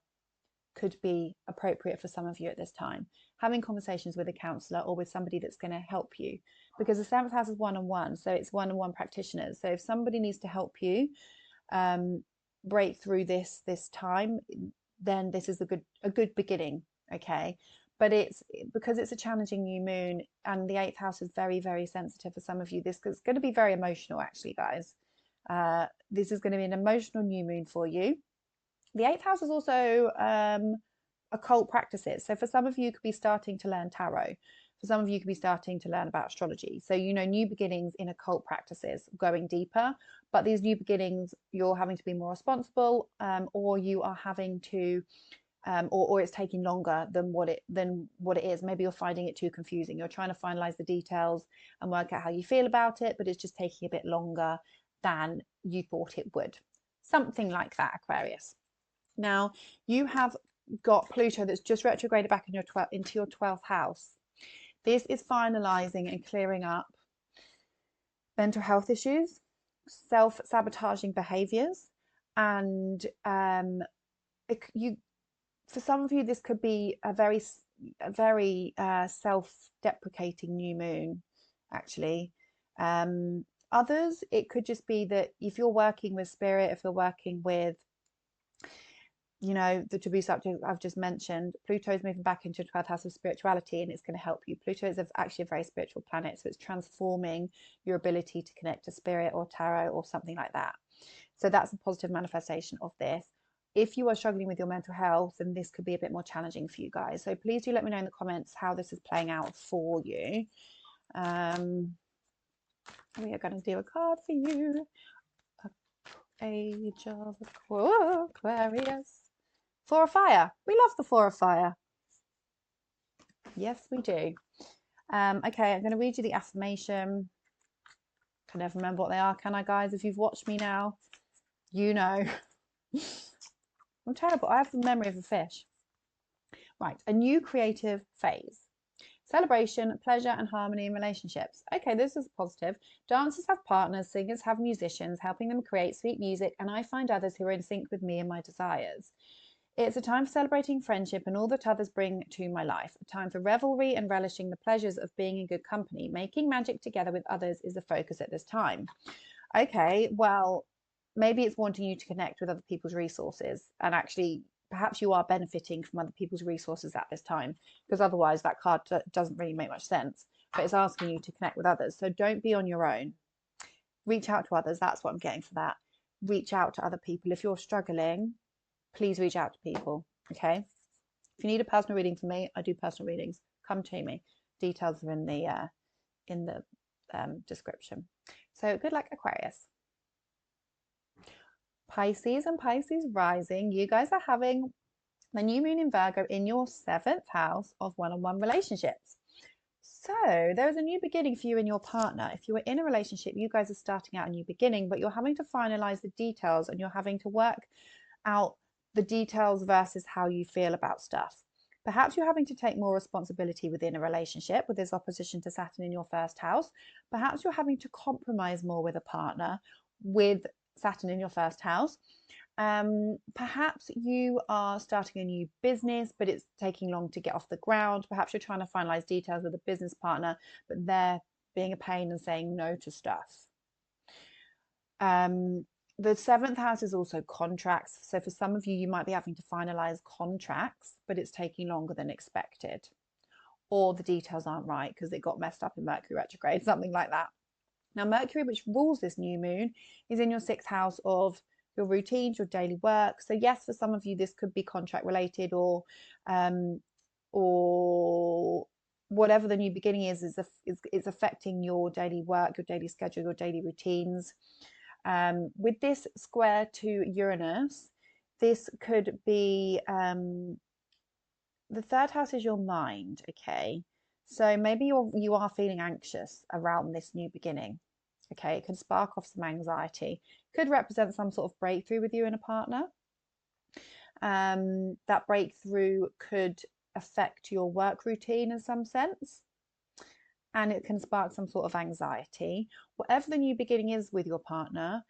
could be appropriate for some of you at this time. Having conversations with a counsellor or with somebody that's going to help you, because the 7th house is one-on-one, so it's one-on-one practitioners. So if somebody needs to help you break through this time, then this is a good beginning. Okay, but it's because it's a challenging new moon, and the 8th house is very, very sensitive for some of you. This is going to be very emotional, actually, guys. This is going to be an emotional new moon for you. The 8th house is also occult practices. So for some of you, you could be starting to learn tarot. For some of you, could be starting to learn about astrology. So, new beginnings in occult practices, going deeper. But these new beginnings, you're having to be more responsible, or you are having to, or it's taking longer than what it is. Maybe you're finding it too confusing. You're trying to finalize the details and work out how you feel about it, but it's just taking a bit longer than you thought it would. Something like that, Aquarius. Now, you have got Pluto that's just retrograded back into your 12th house. This is finalizing and clearing up mental health issues, self-sabotaging behaviors, and for some of you, this could be a very self-deprecating new moon, actually. Others, it could just be that if you're working with spirit, if you're working with you know, the taboo subject I've just mentioned, Pluto is moving back into 12th house of spirituality, and it's going to help you. Pluto is actually a very spiritual planet, so it's transforming your ability to connect to spirit or tarot or something like that. So that's a positive manifestation of this. If you are struggling with your mental health, then this could be a bit more challenging for you guys. So please do let me know in the comments how this is playing out for you. We are going to do a card for you. Age of Aquarius. Four of Fire. We love the Four of Fire. Yes, we do. Okay, I'm going to read you the affirmation. Can never remember what they are, can I, guys? If you've watched me now, you know. I'm terrible. I have the memory of a fish. Right, a new creative phase. Celebration, pleasure, and harmony in relationships. Okay, this is positive. Dancers have partners, singers have musicians, helping them create sweet music, and I find others who are in sync with me and my desires. It's a time for celebrating friendship and all that others bring to my life. A time for revelry and relishing the pleasures of being in good company. Making magic together with others is the focus at this time. Okay, well, maybe it's wanting you to connect with other people's resources, and actually perhaps you are benefiting from other people's resources at this time, because otherwise that card doesn't really make much sense. But it's asking you to connect with others, so don't be on your own. Reach out to others. That's what I'm getting for that. Reach out to other people. If you're struggling, please reach out to people. Okay, if you need a personal reading from me, I do personal readings. Come to me. Details are in the description. So good luck, Aquarius. Pisces and Pisces rising, you guys are having the new moon in Virgo in your 7th house of one-on-one relationships. So there is a new beginning for you and your partner. If you are in a relationship, you guys are starting out a new beginning, but you're having to finalize the details, and you're having to work out the details versus how you feel about stuff. Perhaps you're having to take more responsibility within a relationship with this opposition to Saturn in your 1st house. Perhaps you're having to compromise more with a partner with Saturn in your 1st house. Perhaps you are starting a new business, but it's taking long to get off the ground. Perhaps you're trying to finalize details with a business partner, but they're being a pain and saying no to stuff. The 7th house is also contracts. So for some of you, you might be having to finalize contracts, but it's taking longer than expected. Or the details aren't right because it got messed up in Mercury retrograde, something like that. Now, Mercury, which rules this new moon, is in your 6th house of your routines, your daily work. So yes, for some of you, this could be contract related, or whatever the new beginning is affecting your daily work, your daily schedule, your daily routines. With this square to Uranus, this could be the 3rd house is your mind. Okay, so maybe you are feeling anxious around this new beginning. Okay, it could spark off some anxiety, could represent some sort of breakthrough with you and a partner. That breakthrough could affect your work routine in some sense, and it can spark some sort of anxiety. Whatever the new beginning is with your partner,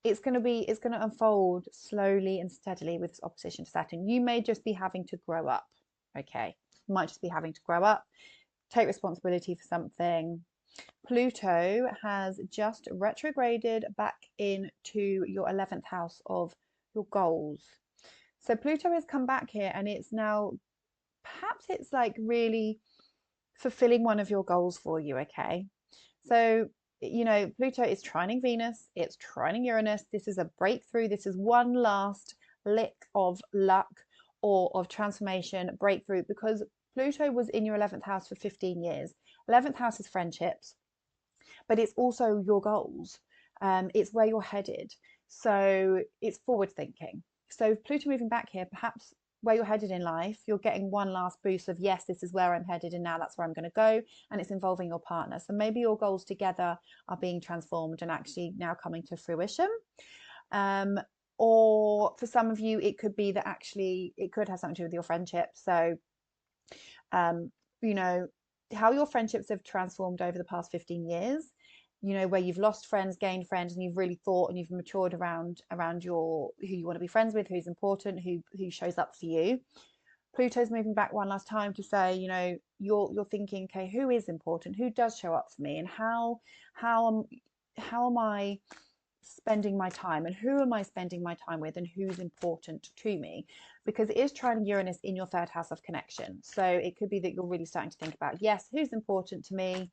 it's going to unfold slowly and steadily with this opposition to Saturn. You may just be having to grow up. Okay, you might just be having to grow up, take responsibility for something. Pluto has just retrograded back into your 11th house of your goals. So Pluto has come back here, and it's now, perhaps it's like really fulfilling one of your goals for you. Okay, so you know, Pluto is trining Venus, it's trining Uranus. This is a breakthrough. This is one last lick of luck or of transformation, breakthrough, because Pluto was in your 11th house for 15 years. 11th house is friendships, but it's also your goals. It's where you're headed. So it's forward thinking. So Pluto moving back here, perhaps where you're headed in life, you're getting one last boost of, yes, this is where I'm headed, and now that's where I'm going to go, and it's involving your partner. So maybe your goals together are being transformed and actually now coming to fruition. Or for some of you, it could be that actually it could have something to do with your friendship. So you know, how your friendships have transformed over the past 15 years, you know, where you've lost friends, gained friends, and you've really thought and you've matured around your who you want to be friends with, who's important, who shows up for you. Pluto's moving back one last time to say, you know, you're thinking, okay, who is important, who does show up for me, and how am I spending my time, and who am I spending my time with, and who's important to me, because it is trining Uranus in your third house of connection. So it could be that you're really starting to think about, yes, who's important to me,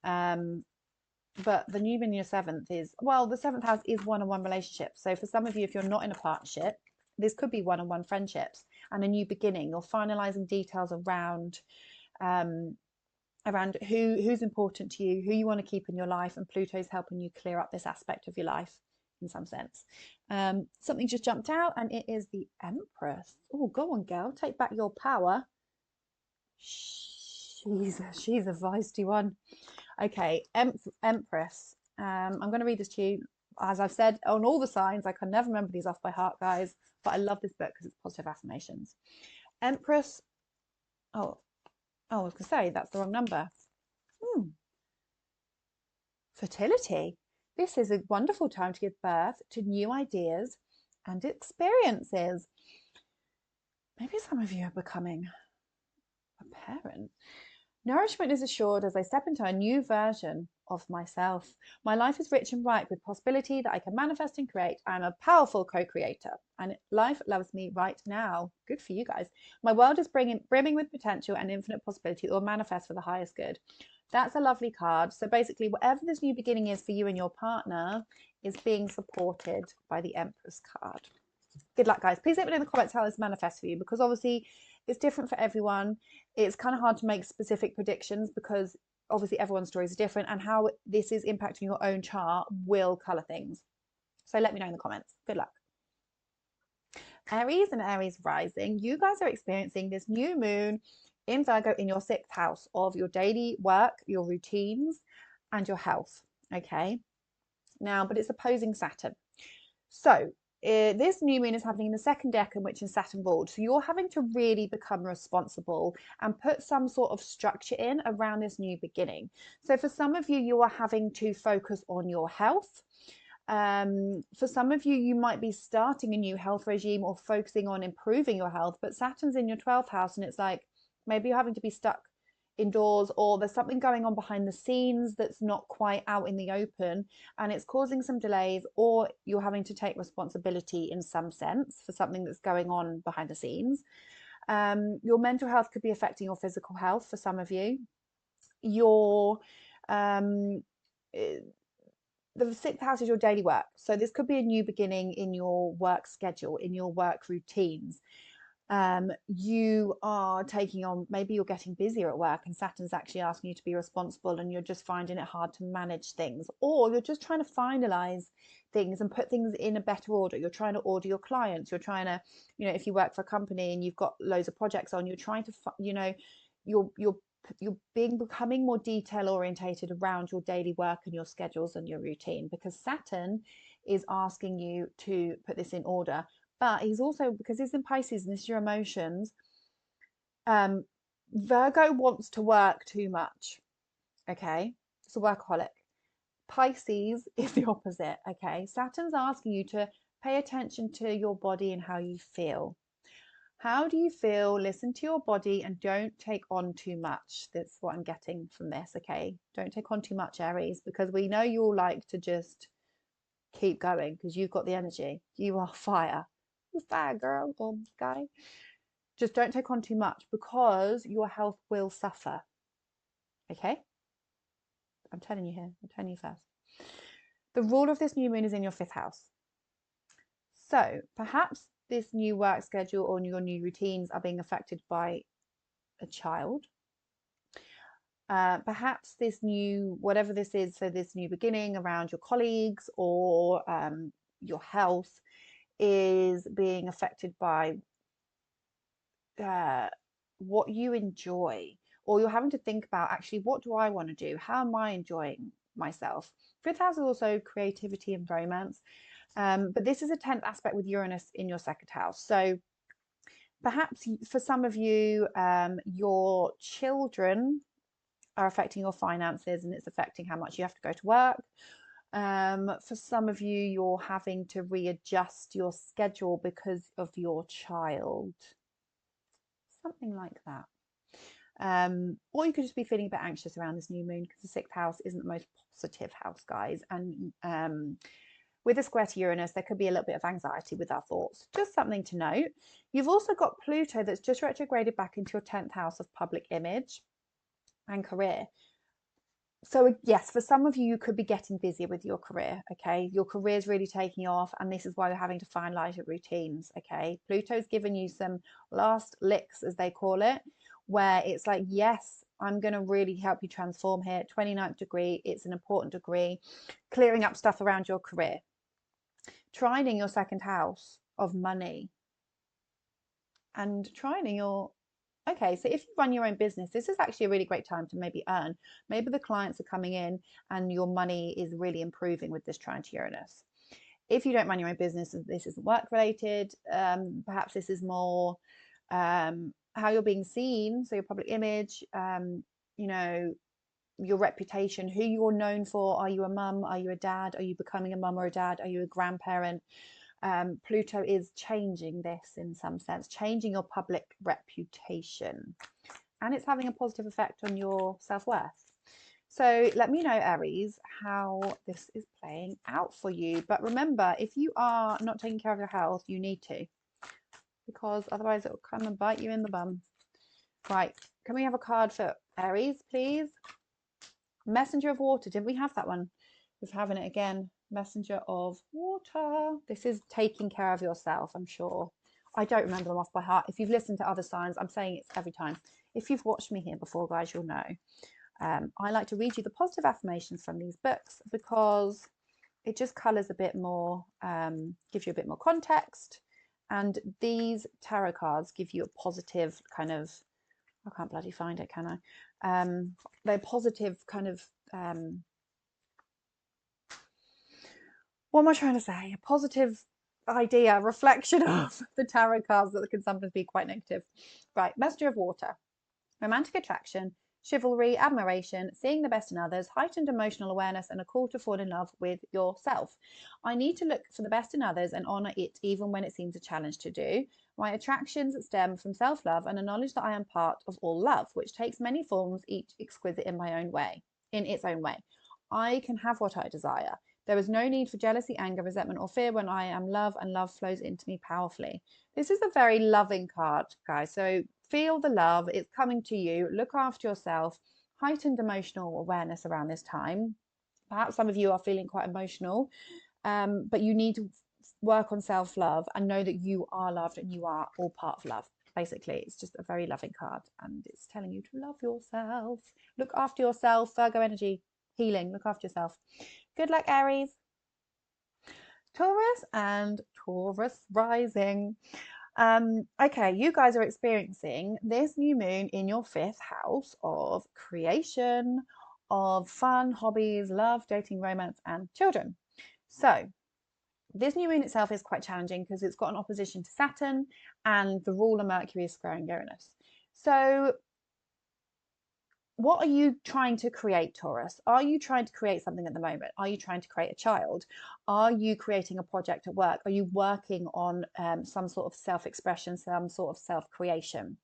but the new moon in your seventh is, well, the seventh house is one-on-one relationships. So for some of you, if you're not in a partnership, this could be one-on-one friendships and a new beginning. You're finalizing details around who's important to you, who you want to keep in your life, and Pluto's helping you clear up this aspect of your life in some sense. Something just jumped out, and it is the Empress. Oh, go on, girl, take back your power. She's a feisty one. Okay, Empress. I'm going to read this to you. As I've said on all the signs, I can never remember these off by heart, guys, but I love this book because it's positive affirmations. Empress. Oh, I was going to say that's the wrong number. Fertility. This is a wonderful time to give birth to new ideas and experiences. Maybe some of you are becoming a parent. Nourishment is assured as I step into a new version of myself. My life is rich and ripe with possibility that I can manifest and create. I'm a powerful co-creator, and life loves me right now. Good for you guys. My world is brimming with potential and infinite possibility that will manifest for the highest good. That's a lovely card. So basically, whatever this new beginning is for you and your partner is being supported by the Empress card. Good luck, guys. Please let me know in the comments how this manifests for you, because obviously it's different for everyone. It's kind of hard to make specific predictions because obviously everyone's stories are different, and how this is impacting your own chart will color things. So let me know in the comments. Good luck. Aries and Aries rising, you guys are experiencing this new moon in Virgo in your 6th house of your daily work, your routines, and your health. Okay. Now, but it's opposing Saturn. So this new moon is happening in the 2nd decan, which is Saturn ruled. So you're having to really become responsible and put some sort of structure in around this new beginning. So for some of you, you are having to focus on your health. For some of you, you might be starting a new health regime or focusing on improving your health, but Saturn's in your 12th house, and it's like maybe you're having to be stuck indoors, or there's something going on behind the scenes that's not quite out in the open, and it's causing some delays, or you're having to take responsibility in some sense for something that's going on behind the scenes. Your mental health could be affecting your physical health for some of you. Your the 6th house is your daily work, so this could be a new beginning in your work schedule, in your work routines. You are taking on, maybe you're getting busier at work and Saturn's actually asking you to be responsible, and you're just finding it hard to manage things, or you're just trying to finalize things and put things in a better order. You're trying to order your clients, you're trying to, if you work for a company and you've got loads of projects on, you're trying to, you're becoming more detail orientated around your daily work and your schedules and your routine, because Saturn is asking you to put this in order. But he's also, because he's in Pisces and this is your emotions, Virgo wants to work too much. Okay, it's a workaholic. Pisces is the opposite. Okay, Saturn's asking you to pay attention to your body and how you feel. How do you feel? Listen to your body and don't take on too much. That's what I'm getting from this. Okay, don't take on too much, Aries, because we know you'll like to just keep going because you've got the energy. You are fire. You're fire, girl or guy. Just don't take on too much because your health will suffer. Okay, I'm telling you here. I'm telling you first. The rule of this new moon is in your 5th house. So perhaps this new work schedule or your new routines are being affected by a child. Perhaps this new, whatever this is, so this new beginning around your colleagues or your health is being affected by what you enjoy, or you're having to think about, actually, what do I want to do? How am I enjoying myself? 5th house is also creativity and romance. But this is a 10th aspect with Uranus in your 2nd house. So perhaps for some of you, your children are affecting your finances and it's affecting how much you have to go to work. For some of you, you're having to readjust your schedule because of your child. Something like that. Or you could just be feeling a bit anxious around this new moon because the 6th house isn't the most positive house, guys. And with a square to Uranus, there could be a little bit of anxiety with our thoughts. Just something to note. You've also got Pluto that's just retrograded back into your 10th house of public image and career. So yes, for some of you, you could be getting busier with your career, okay? Your career is really taking off, and this is why you're having to finalize your routines, okay? Pluto's given you some last licks, as they call it, where it's like, yes, I'm going to really help you transform here. 29th degree, it's an important degree. Clearing up stuff around your career. Trining your second house of money. And trining your... Okay, so if you run your own business, this is actually a really great time to maybe earn. Maybe the clients are coming in and your money is really improving with this trine to Uranus. If you don't run your own business, this isn't work related. Perhaps this is more how you're being seen, so your public image, you know, your reputation, who you're known for. Are you a mum? Are you a dad? Are you becoming a mum or a dad? Are you a grandparent? Pluto is changing this in some sense, changing your public reputation, and it's having a positive effect on your self-worth. So let me know, Aries, how this is playing out for you. But remember, if you are not taking care of your health, you need to, because otherwise it will come and bite you in the bum. Right, can we have a card for Aries, please? Messenger of Water. Didn't we have that one? We're having it again. Messenger of Water. This is taking care of yourself, I'm sure. I don't remember them off by heart. If you've listened to other signs, I'm saying it every time. If you've watched me here before, guys, you'll know. I like to read you the positive affirmations from these books because it just colours a bit more, gives you a bit more context. And these tarot cards give you a positive kind of, I can't bloody find it, can I? They're positive kind of, what am I trying to say? A positive idea, reflection of the tarot cards that can sometimes be quite negative. Right, Messenger of Water. Romantic attraction, chivalry, admiration, seeing the best in others, heightened emotional awareness, and a call to fall in love with yourself. I need to look for the best in others and honour it even when it seems a challenge to do. My attractions stem from self-love and a knowledge that I am part of all love, which takes many forms, each exquisite in its own way. I can have what I desire. There is no need for jealousy, anger, resentment, or fear when I am love, and love flows into me powerfully. This is a very loving card, guys. So feel the love. It's coming to you. Look after yourself. Heightened emotional awareness around this time. Perhaps some of you are feeling quite emotional, but you need to work on self-love and know that you are loved and you are all part of love. Basically, it's just a very loving card, and it's telling you to love yourself. Look after yourself. Virgo energy, healing. Look after yourself. Good luck, Aries. Taurus and Taurus rising. Okay, you guys are experiencing this new moon in your 5th house of creation, of fun, hobbies, love, dating, romance, and children. So this new moon itself is quite challenging because it's got an opposition to Saturn and the ruler Mercury is squaring Uranus. So what are you trying to create, Taurus? Are you trying to create something at the moment? Are you trying to create a child? Are you creating a project at work? Are you working on some sort of self-expression, some sort of self-creation?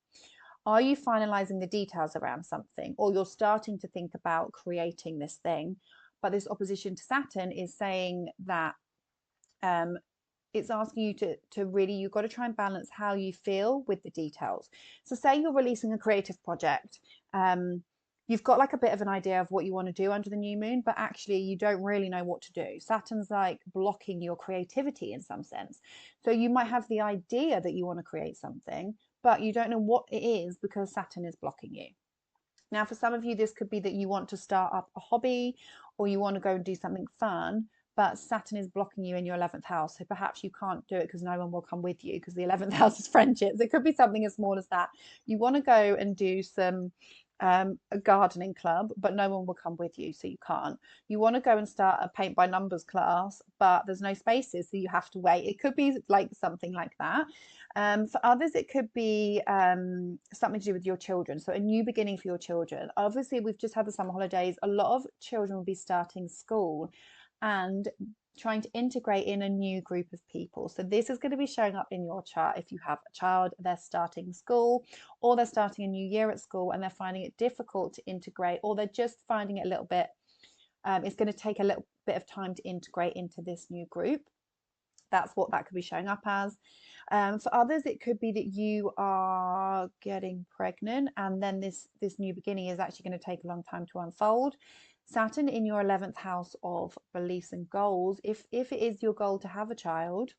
Are you finalizing the details around something, or you're starting to think about creating this thing? But this opposition to Saturn is saying that it's asking you to really, you've got to try and balance how you feel with the details. So say you're releasing a creative project, you've got like a bit of an idea of what you want to do under the new moon, but actually you don't really know what to do. Saturn's like blocking your creativity in some sense. So you might have the idea that you want to create something, but you don't know what it is because Saturn is blocking you. Now, for some of you, this could be that you want to start up a hobby or you want to go and do something fun, but Saturn is blocking you in your 11th house. So perhaps you can't do it because no one will come with you because the 11th house is friendships. It could be something as small as that. You want to go and do some a gardening club, but no one will come with you, so you can't. You want to go and start a paint by numbers class, but there's no spaces, so you have to wait. It could be like something like that. For others, it could be something to do with your children. So a new beginning for your children. Obviously, we've just had the summer holidays. A lot of children will be starting school and trying to integrate in a new group of people. So this is going to be showing up in your chart. If you have a child, they're starting school or they're starting a new year at school and they're finding it difficult to integrate, or they're just finding it a little bit It's going to take a little bit of time to integrate into this new group. That's what that could be showing up as. For others, it could be that you are getting pregnant, and then this new beginning is actually going to take a long time to unfold. Saturn in your 11th house of beliefs and goals. If it is your goal to have a child,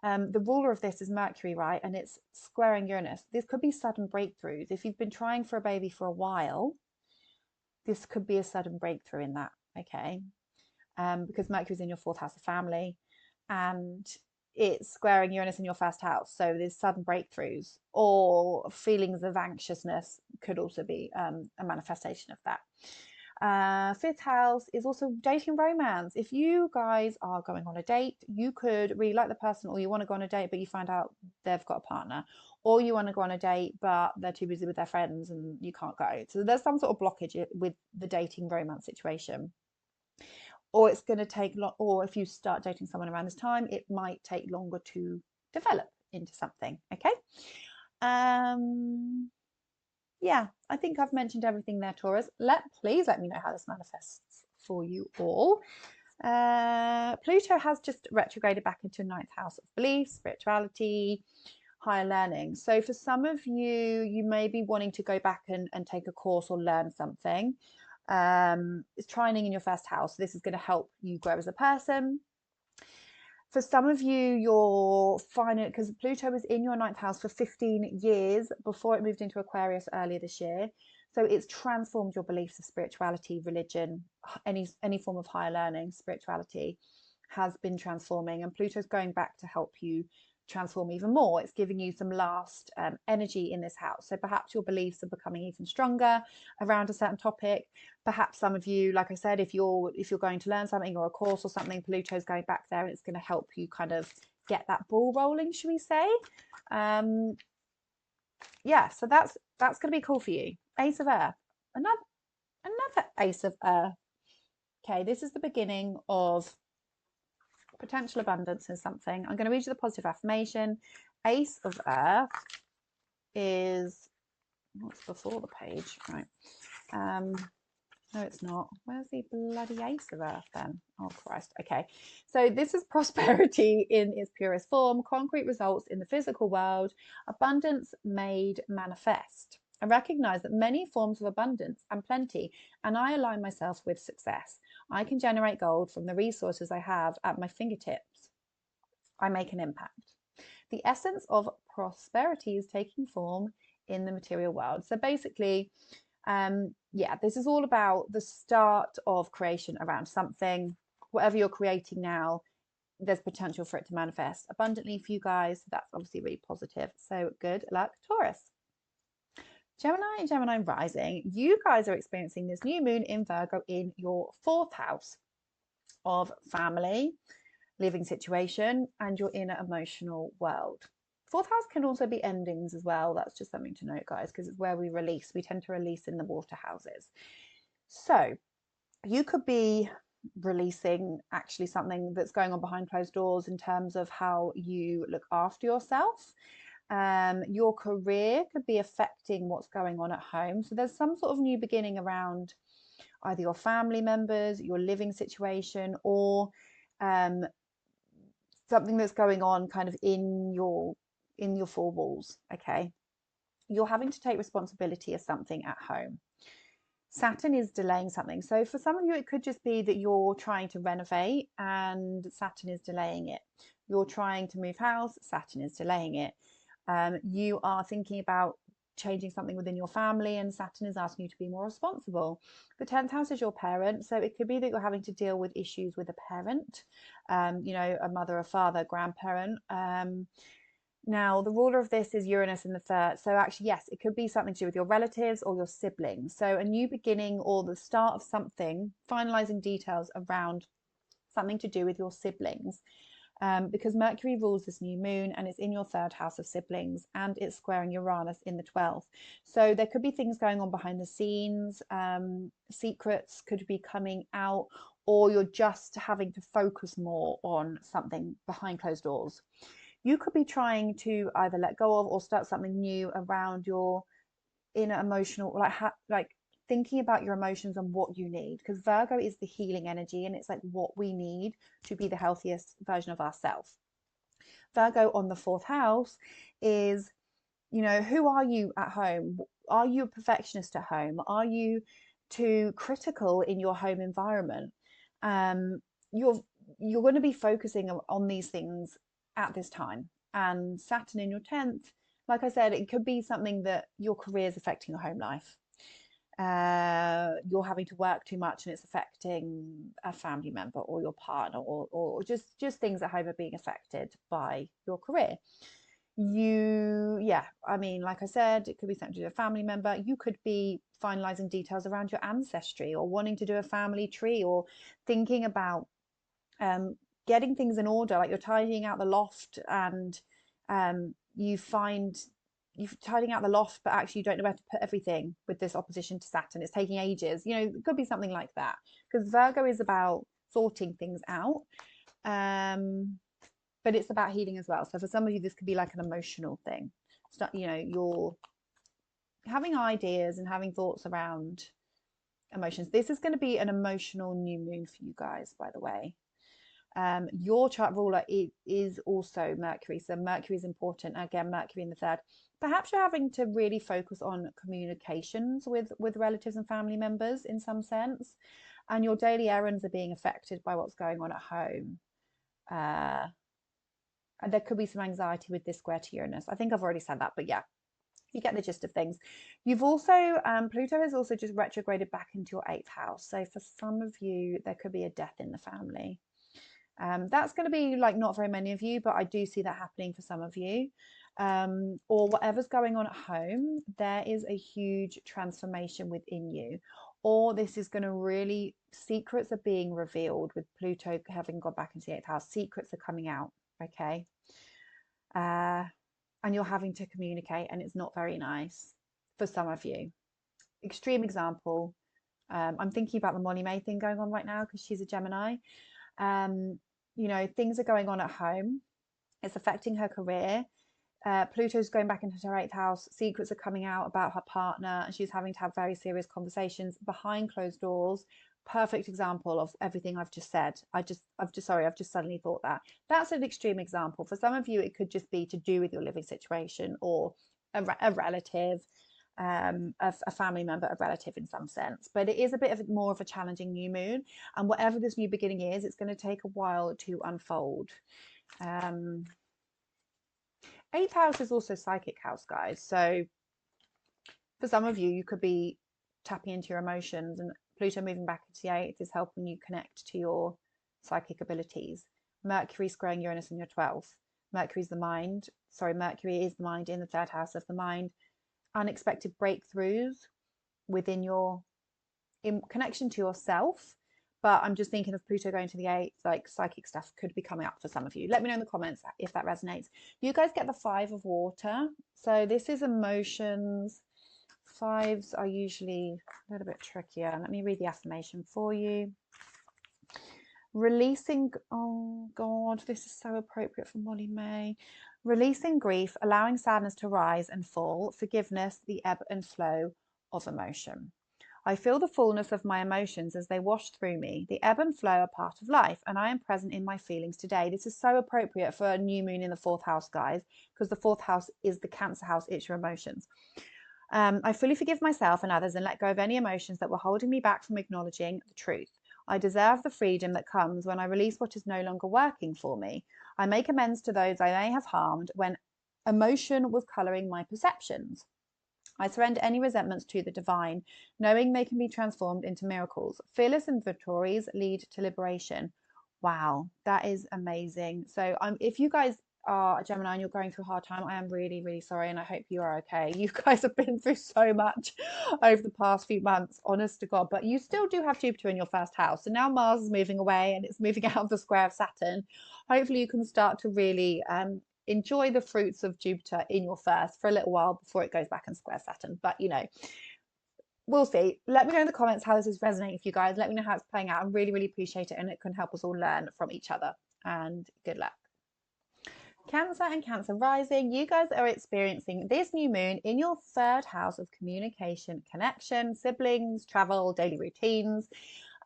the ruler of this is Mercury, right? And it's squaring Uranus. This could be sudden breakthroughs. If you've been trying for a baby for a while, this could be a sudden breakthrough in that, okay? Because Mercury's in your 4th house of family, and it's squaring Uranus in your 1st house. So there's sudden breakthroughs, or feelings of anxiousness could also be a manifestation of that. 5th house is also dating, romance. If you guys are going on a date, you could really like the person, or you want to go on a date but you find out they've got a partner, or you want to go on a date but they're too busy with their friends and you can't go. So there's some sort of blockage with the dating romance situation. Or it's going to take long, or if you start dating someone around this time, it might take longer to develop into something. Okay. Yeah, I think I've mentioned everything there, Taurus. Please let me know how this manifests for you all. Pluto has just retrograded back into 9th house of belief, spirituality, higher learning. So for some of you, you may be wanting to go back and take a course or learn something. It's trining in your 1st house. This is going to help you grow as a person. For some of you, you're finding, because Pluto was in your 9th house for 15 years before it moved into Aquarius earlier this year. So it's transformed your beliefs of spirituality, religion, any form of higher learning. Spirituality has been transforming, and Pluto's going back to help you transform even more. It's giving you some last energy in this house. So perhaps your beliefs are becoming even stronger around a certain topic. Perhaps some of you, like I said, if you're going to learn something or a course or something, Pluto's going back there and it's going to help you kind of get that ball rolling, should we say. Yeah, so that's going to be cool for you. Ace of Earth, another Ace of Earth. Okay, this is the beginning of potential abundance in something. I'm going to read you the positive affirmation. Ace of Earth is, what's before the page, right? No, it's not. Where's the bloody Ace of Earth then? Oh, Christ. Okay. So this is prosperity in its purest form, concrete results in the physical world, abundance made manifest. I recognize that many forms of abundance and plenty, and I align myself with success. I can generate gold from the resources I have at my fingertips. I make an impact. The essence of prosperity is taking form in the material world. So basically, yeah, this is all about the start of creation around something. Whatever you're creating now, there's potential for it to manifest abundantly for you guys. That's obviously really positive. So good luck, Taurus. Gemini and Gemini rising, you guys are experiencing this new moon in Virgo in your 4th house of family, living situation, and your inner emotional world. 4th house can also be endings as well. That's just something to note, guys, because it's where we release. We tend to release in the water houses. So you could be releasing actually something that's going on behind closed doors in terms of how you look after yourself. Your career could be affecting what's going on at home. So there's some sort of new beginning around either your family members, your living situation, or something that's going on kind of in your 4 walls. Okay, you're having to take responsibility of something at home. Saturn is delaying something. So for some of you, it could just be that you're trying to renovate and Saturn is delaying it. You're trying to move house, Saturn is delaying it. You are thinking about changing something within your family and Saturn is asking you to be more responsible. The 10th house is your parent, so it could be that you're having to deal with issues with a parent, you know, a mother, a father, grandparent. Now, the ruler of this is Uranus in the 3rd. So actually, yes, it could be something to do with your relatives or your siblings. So a new beginning or the start of something, finalizing details around something to do with your siblings. Because Mercury rules this new moon and it's in your 3rd house of siblings and it's squaring Uranus in the 12th. So there could be things going on behind the scenes, secrets could be coming out, or you're just having to focus more on something behind closed doors. You could be trying to either let go of or start something new around your inner emotional, like thinking about your emotions and what you need, because Virgo is the healing energy and it's like what we need to be the healthiest version of ourselves. Virgo on the fourth house is, you know, who are you at home? Are you a perfectionist at home? Are you too critical in your home environment? Um, you're you're going to be focusing on these things at this time. And Saturn in your 10th, like I said, it could be something that your career is affecting your home life. You're having to work too much and it's affecting a family member or your partner, or just things at home are being affected by your career. Yeah, I mean, like I said, it could be something to do with a family member. You could be finalizing details around your ancestry, or wanting to do a family tree, or thinking about getting things in order, like you're tidying out the loft, and you find you're tidying out the loft, but actually you don't know where to put everything with this opposition to Saturn. It's taking ages. You know, it could be something like that, because Virgo is about sorting things out. But it's about healing as well. So for some of you, this could be like an emotional thing. You know, you're having ideas and having thoughts around emotions. This is going to be an emotional new moon for you guys, by the way. Your chart ruler is also Mercury. So Mercury is important. Again, Mercury in the third. Perhaps you're having to really focus on communications with relatives and family members in some sense. And your daily errands are being affected by what's going on at home. And there could be some anxiety with this square to Uranus. I think I've already said that, but yeah, you get the gist of things. You've also, Pluto has also just retrograded back into your 8th house. So for some of you, there could be a death in the family. That's going to be like not very many of you, but I do see that happening for some of you. Or whatever's going on at home, there is a huge transformation within you. Or this is going to really, secrets are being revealed with Pluto having gone back into the 8th house. Secrets are coming out, okay? And you're having to communicate, and it's not very nice for some of you. Extreme example, I'm thinking about the Molly May thing going on right now because she's a Gemini. You know, things are going on at home. It's affecting her career. Pluto's going back into her 8th house. Secrets are coming out about her partner, and she's having to have very serious conversations behind closed doors. Perfect example of everything I've just said. I've just suddenly thought that. That's an extreme example. For some of you, it could just be to do with your living situation, or a relative, a family member, a relative in some sense. But it is a bit of more of a challenging new moon. And whatever this new beginning is, it's going to take a while to unfold. 8th house is also psychic house, guys. So for some of you, you could be tapping into your emotions, and Pluto moving back into the 8th is helping you connect to your psychic abilities. Mercury squaring Uranus in your 12th. Mercury is the mind. Mercury is the mind in the 3rd house of the mind. Unexpected breakthroughs within your connection to yourself. But I'm just thinking of Pluto going to the 8th, like psychic stuff could be coming up for some of you. Let me know in the comments if that resonates. You guys get the 5 of water. So this is emotions. 5s are usually a little bit trickier. Let me read the affirmation for you. Releasing, oh God, this is so appropriate for Molly May. Releasing grief, allowing sadness to rise and fall, forgiveness, the ebb and flow of emotion. I feel the fullness of my emotions as they wash through me. The ebb and flow are part of life, and I am present in my feelings today. This is so appropriate for a new moon in the 4th house, guys, because the 4th house is the Cancer house. It's your emotions. I fully forgive myself and others and let go of any emotions that were holding me back from acknowledging the truth. I deserve the freedom that comes when I release what is no longer working for me. I make amends to those I may have harmed when emotion was colouring my perceptions. I surrender any resentments to the divine, knowing they can be transformed into miracles. Fearless inventories lead to liberation. Wow, that is amazing. So if you guys are a Gemini and you're going through a hard time, I am really, really sorry, and I hope you are okay. You guys have been through so much over the past few months, honest to God, but you still do have Jupiter in your 1st house. So now Mars is moving away and it's moving out of the square of Saturn. Hopefully you can start to really enjoy the fruits of Jupiter in your 1st for a little while before it goes back and square Saturn. But you know, we'll see. Let me know in the comments how this is resonating for you guys. Let me know how it's playing out. I really, really appreciate it, and it can help us all learn from each other. And good luck. Cancer and Cancer rising, you guys are experiencing this new moon in your third house of communication, connection, siblings, travel, daily routines.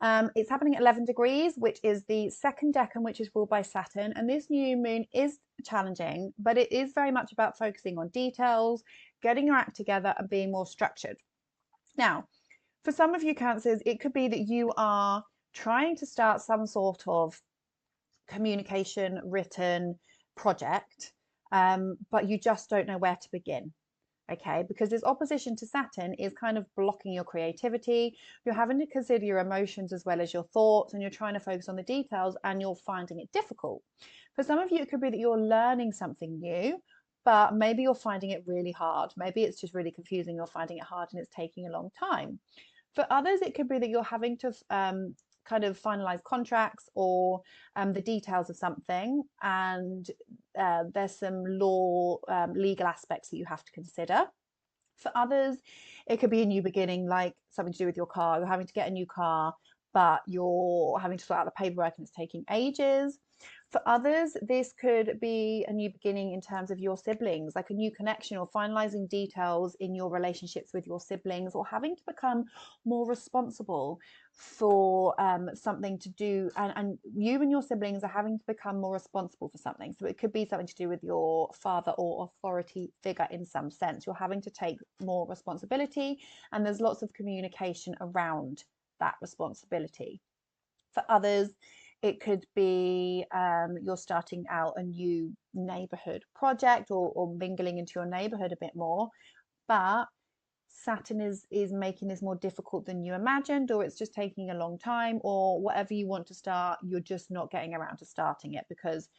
It's happening at 11 degrees, which is the second decan, which is ruled by Saturn. And this new moon is challenging, but it is very much about focusing on details, getting your act together, and being more structured. Now, for some of you Cancers, it could be that you are trying to start some sort of communication written project, but you just don't know where to begin. Okay, because this opposition to Saturn is kind of blocking your creativity. You're having to consider your emotions as well as your thoughts, and you're trying to focus on the details, and you're finding it difficult. For some of you, it could be that you're learning something new, but maybe you're finding it really hard. Maybe it's just really confusing. You're finding it hard and it's taking a long time. For others, it could be that you're having to kind of finalize contracts or the details of something, and there's some legal aspects that you have to consider. For others, it could be a new beginning, like something to do with your car. You're having to get a new car, but you're having to sort out the paperwork and it's taking ages. For others, this could be a new beginning in terms of your siblings, like a new connection or finalizing details in your relationships with your siblings, or having to become more responsible for something to do. And you and your siblings are having to become more responsible for something. So it could be something to do with your father or authority figure in some sense. You're having to take more responsibility, and there's lots of communication around that responsibility. For others, it could be you're starting out a new neighborhood project, or mingling into your neighborhood a bit more, but Saturn is making this more difficult than you imagined, or it's just taking a long time, or whatever you want to start, you're just not getting around to starting it because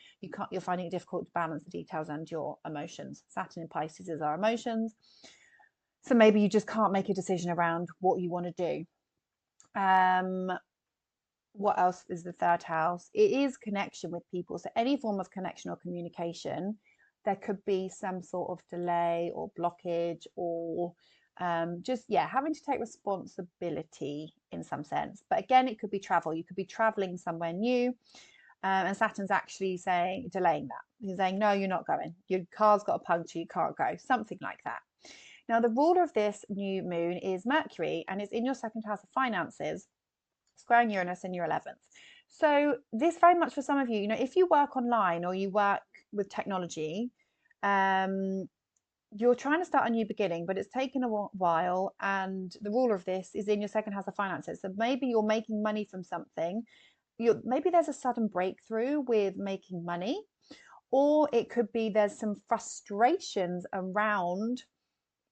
you're finding it difficult to balance the details and your emotions. Saturn in Pisces is our emotions. So maybe you just can't make a decision around what you want to do. What else is the third house? It is connection with people. So any form of connection or communication, there could be some sort of delay or blockage, or just having to take responsibility in some sense. But again, it could be travel. You could be traveling somewhere new, and Saturn's actually delaying that. He's saying, no, you're not going. Your car's got a puncture, you can't go. Something like that. Now, the ruler of this new moon is Mercury, and it's in your second house of finances, squaring Uranus in your 11th. So this very much for some of you, if you work online or you work with technology, you're trying to start a new beginning, but it's taken a while, and the ruler of this is in your second house of finances. So maybe you're making money from something. Maybe there's a sudden breakthrough with making money, or it could be there's some frustrations around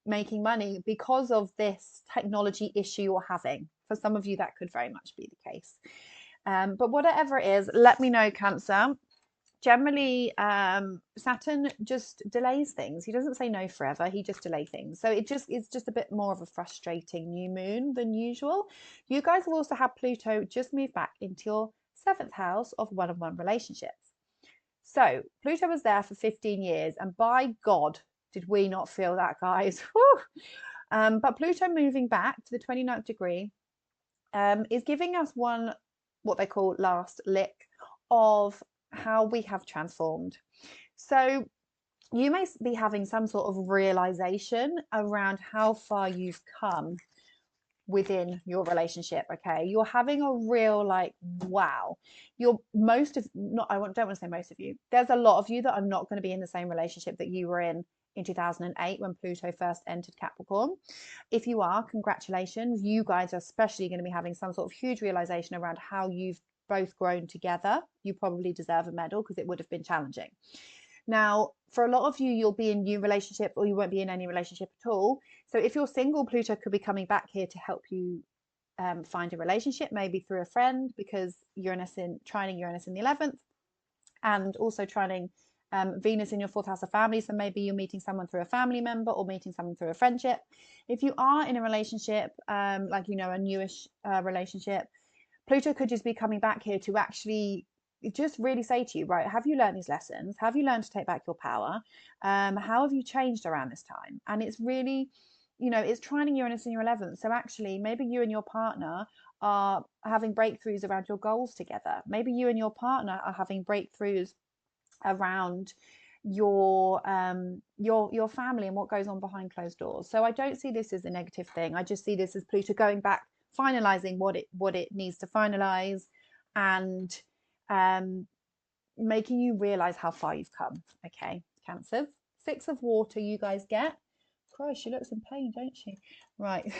making money because of this technology issue you're having. For some of you, that could very much be the case. But whatever it is, let me know, Cancer. Generally, Saturn just delays things. He doesn't say no forever. He just delays things. So it's just a bit more of a frustrating new moon than usual. You guys will also have Pluto just move back into your 7th house of one-on-one relationships. So Pluto was there for 15 years, and by God, did we not feel that, guys? But Pluto moving back to the 29th degree is giving us what they call last lick of how we have transformed. So you may be having some sort of realization around how far you've come within your relationship. Okay, you're having a real wow. I don't want to say most of you, there's a lot of you that are not going to be in the same relationship that you were in 2008 when Pluto first entered Capricorn. If you are, congratulations. You guys are especially going to be having some sort of huge realization around how you've both grown together. You probably deserve a medal because it would have been challenging. Now, for a lot of you, you'll be in new relationship, or you won't be in any relationship at all. So if you're single, Pluto could be coming back here to help you find a relationship, maybe through a friend, because trining Uranus in the 11th, and also trining Venus in your 4th house of family. So maybe you're meeting someone through a family member or meeting someone through a friendship. If you are in a relationship, a newish relationship, Pluto could just be coming back here to actually just really say to you, right, have you learned these lessons? Have you learned to take back your power? How have you changed around this time? And it's really, it's trining Uranus in your 11th. So actually, maybe you and your partner are having breakthroughs around your goals together. Maybe you and your partner are having breakthroughs around your family and what goes on behind closed doors. So I don't see this as a negative thing. I just see this as Pluto going back, finalizing what it needs to finalize, and making you realize how far you've come. Okay, Cancers. 6 of water you guys get. Christ, she looks in pain, don't she? Right.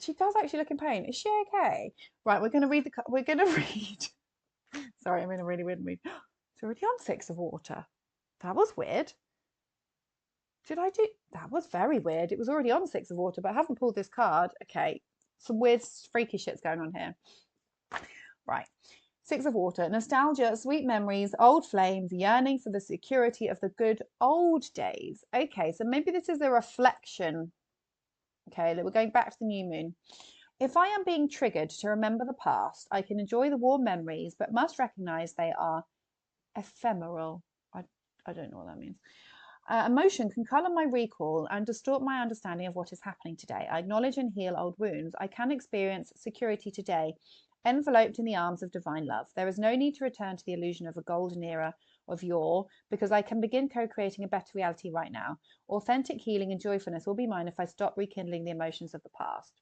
She does actually look in pain. Is she okay? Right, we're gonna read. Sorry, I'm in a really weird mood. It's already on 6 of water. That was weird. Did I do? That was very weird. It was already on 6 of water, but I haven't pulled this card. Okay, some weird, freaky shit's going on here. Right. 6 of water, nostalgia, sweet memories, old flames, yearning for the security of the good old days. Okay, so maybe this is a reflection. Okay, we're going back to the new moon. If I am being triggered to remember the past, I can enjoy the warm memories, but must recognize they are ephemeral. I don't know what that means. Emotion can color my recall and distort my understanding of what is happening today. I acknowledge and heal old wounds. I can experience security today, enveloped in the arms of divine love. There is no need to return to the illusion of a golden era of yore, because I can begin co-creating a better reality right now. Authentic healing and joyfulness will be mine if I stop rekindling the emotions of the past.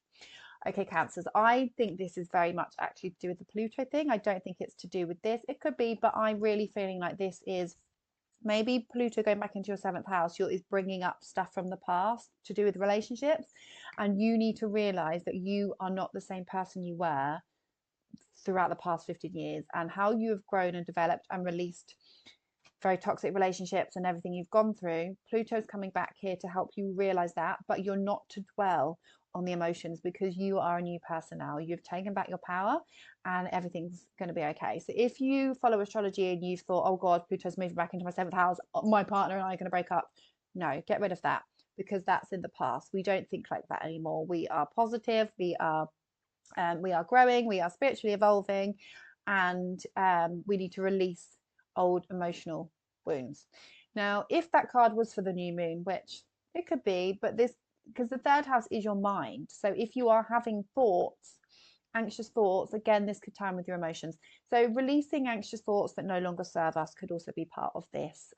Okay, Cancers, I think this is very much actually to do with the Pluto thing. I don't think it's to do with this. It could be, but I'm really feeling like this is maybe Pluto going back into your 7th house is bringing up stuff from the past to do with relationships, and you need to realize that you are not the same person you were throughout the past 15 years, and how you have grown and developed and released very toxic relationships and everything you've gone through. Pluto's coming back here to help you realize that, but you're not to dwell on the emotions, because you are a new person now. You've taken back your power and everything's going to be okay. So if you follow astrology and you've thought, oh God, Pluto's moving back into my 7th house, my partner and I are going to break up, no, get rid of that, because that's in the past. We don't think like that anymore. We are positive, we are growing, we are spiritually evolving, and we need to release old emotional wounds. Now, if that card was for the new moon, which it could be, but this, because the 3rd house is your mind. So if you are having thoughts, anxious thoughts, again, this could tie in with your emotions. So releasing anxious thoughts that no longer serve us could also be part of this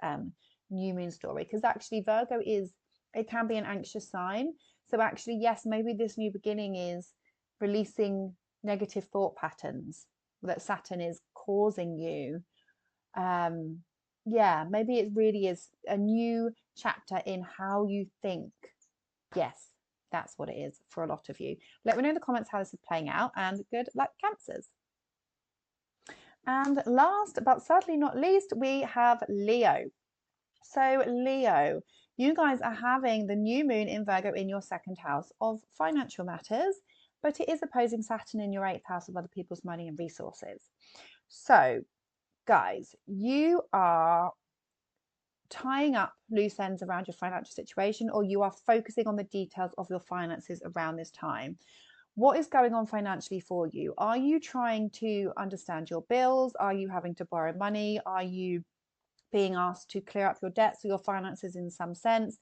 new moon story, because actually Virgo it can be an anxious sign. So actually, yes, maybe this new beginning is releasing negative thought patterns that Saturn is causing you. Yeah, maybe it really is a new chapter in how you think. Yes, that's what it is for a lot of you. Let me know in the comments how this is playing out, and good luck, Cancers. And last but certainly not least, we have Leo. So Leo, you guys are having the new moon in Virgo in your 2nd house of financial matters, but it is opposing Saturn in your 8th house of other people's money and resources. So guys, you are tying up loose ends around your financial situation, or you are focusing on the details of your finances around this time. What is going on financially for you? Are you trying to understand your bills? Are you having to borrow money? Are you being asked to clear up your debts or your finances in some sense?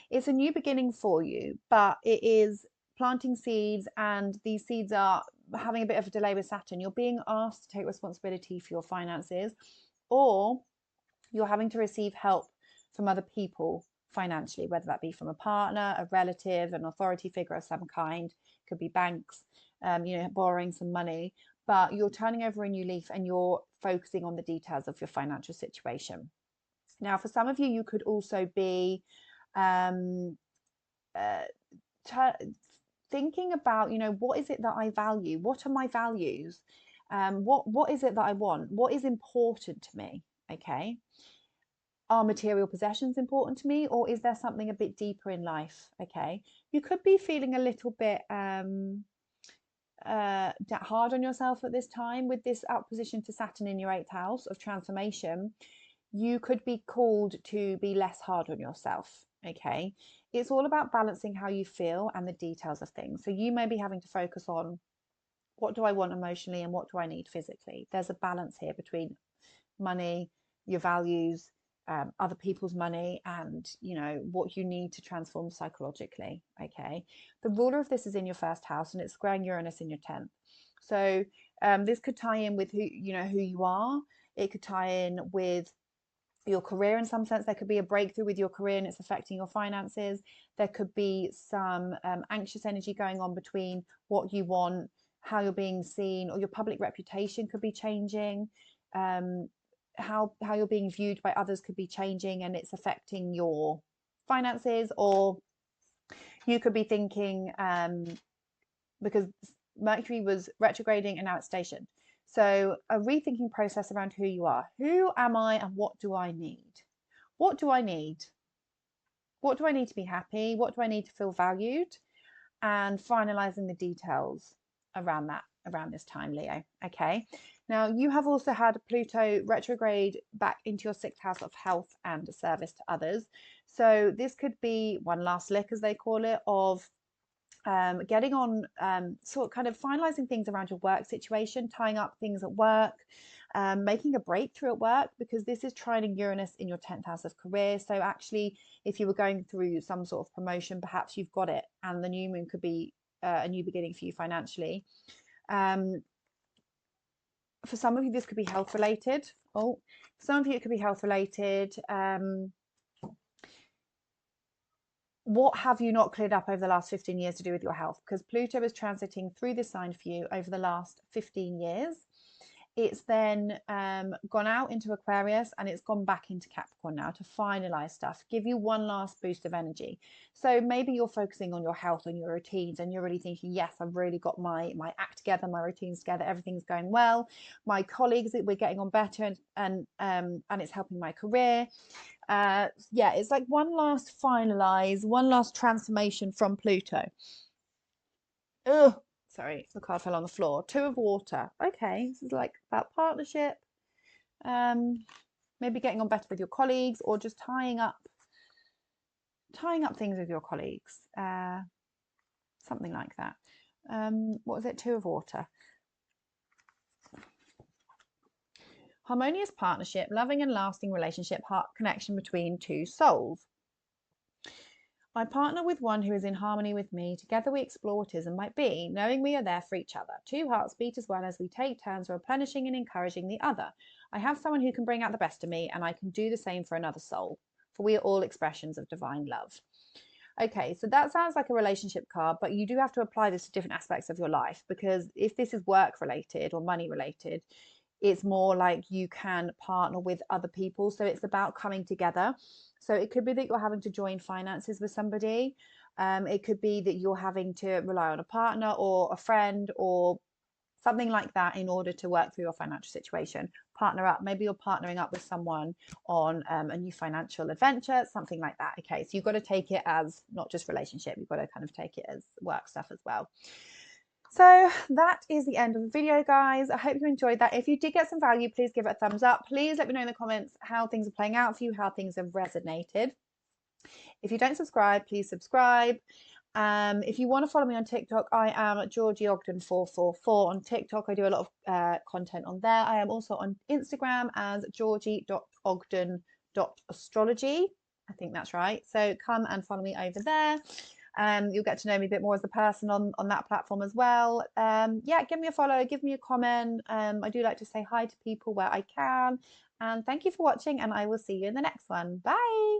It's a new beginning for you, but it is planting seeds, and these seeds are having a bit of a delay with Saturn. You're being asked to take responsibility for your finances, or you're having to receive help from other people financially, whether that be from a partner, a relative, an authority figure of some kind. It could be banks, borrowing some money, but you're turning over a new leaf and you're focusing on the details of your financial situation. Now, for some of you, you could also be thinking about, what is it that I value? What are my values? What is it that I want? What is important to me? Okay. Are material possessions important to me, or is there something a bit deeper in life? Okay. You could be feeling a little bit hard on yourself at this time with this opposition to Saturn in your 8th house of transformation. You could be called to be less hard on yourself. Okay. It's all about balancing how you feel and the details of things. So you may be having to focus on, what do I want emotionally and what do I need physically? There's a balance here between money, your values, other people's money, and what you need to transform psychologically. Okay, the ruler of this is in your 1st house, and it's squaring Uranus in your 10th. So this could tie in with who you are. It could tie in with your career in some sense. There could be a breakthrough with your career and it's affecting your finances. There could be some anxious energy going on between what you want, how you're being seen, or your public reputation could be changing. How you're being viewed by others could be changing, and it's affecting your finances. Or you could be thinking, because Mercury was retrograding and now it's stationed, so a rethinking process around who you are. Who am I and what do I need? What do I need? What do I need to be happy? What do I need to feel valued? And finalizing the details around that, around this time, Leo. Okay. Now, you have also had Pluto retrograde back into your 6th house of health and service to others. So this could be one last lick, as they call it, of getting on, sort of kind of finalizing things around your work situation, tying up things at work, making a breakthrough at work, because this is trining Uranus in your 10th house of career. So actually, if you were going through some sort of promotion, perhaps you've got it, and the new moon could be a new beginning for you financially. For some of you, this could be health related. For some of you, it could be health related. What have you not cleared up over the last 15 years to do with your health? Because Pluto is transiting through this sign for you over the last 15 years. It's then gone out into Aquarius and it's gone back into Capricorn now to finalize stuff, give you one last boost of energy. So maybe you're focusing on your health and your routines, and you're really thinking, yes, I've really got my act together, my routines together, everything's going well. My colleagues, we're getting on better, and it's helping my career. Yeah, it's like one last finalize, one last transformation from Pluto. Ugh, sorry, the card fell on the floor. 2 of water. Okay, this is like about partnership, maybe getting on better with your colleagues, or just tying up things with your colleagues, something like that. What was it? 2 of water. Harmonious partnership, loving and lasting relationship, heart connection between 2 souls. I partner with one who is in harmony with me. Together we explore what is and might be, knowing we are there for each other. 2 hearts beat as well as we take turns replenishing and encouraging the other. I have someone who can bring out the best of me, and I can do the same for another soul, for we are all expressions of divine love. Okay, so that sounds like a relationship card, but you do have to apply this to different aspects of your life, because if this is work related or money related, it's more like you can partner with other people. So it's about coming together. So it could be that you're having to join finances with somebody. It could be that you're having to rely on a partner or a friend or something like that in order to work through your financial situation. Partner up. Maybe you're partnering up with someone on a new financial adventure, something like that. Okay, so you've got to take it as not just relationship. You've got to kind of take it as work stuff as well. So that is the end of the video, guys. I hope you enjoyed that. If you did get some value, please give it a thumbs up. Please let me know in the comments how things are playing out for you, how things have resonated. If you don't subscribe, please subscribe. If you want to follow me on TikTok, I am Georgie Ogden 444 on TikTok. I do a lot of content on there. I am also on Instagram as georgie.ogden.astrology. I think that's right. So come and follow me over there. You'll get to know me a bit more as a person on that platform as well. Yeah, give me a follow, give me a comment. I do like to say hi to people where I can. And thank you for watching, and I will see you in the next one. Bye.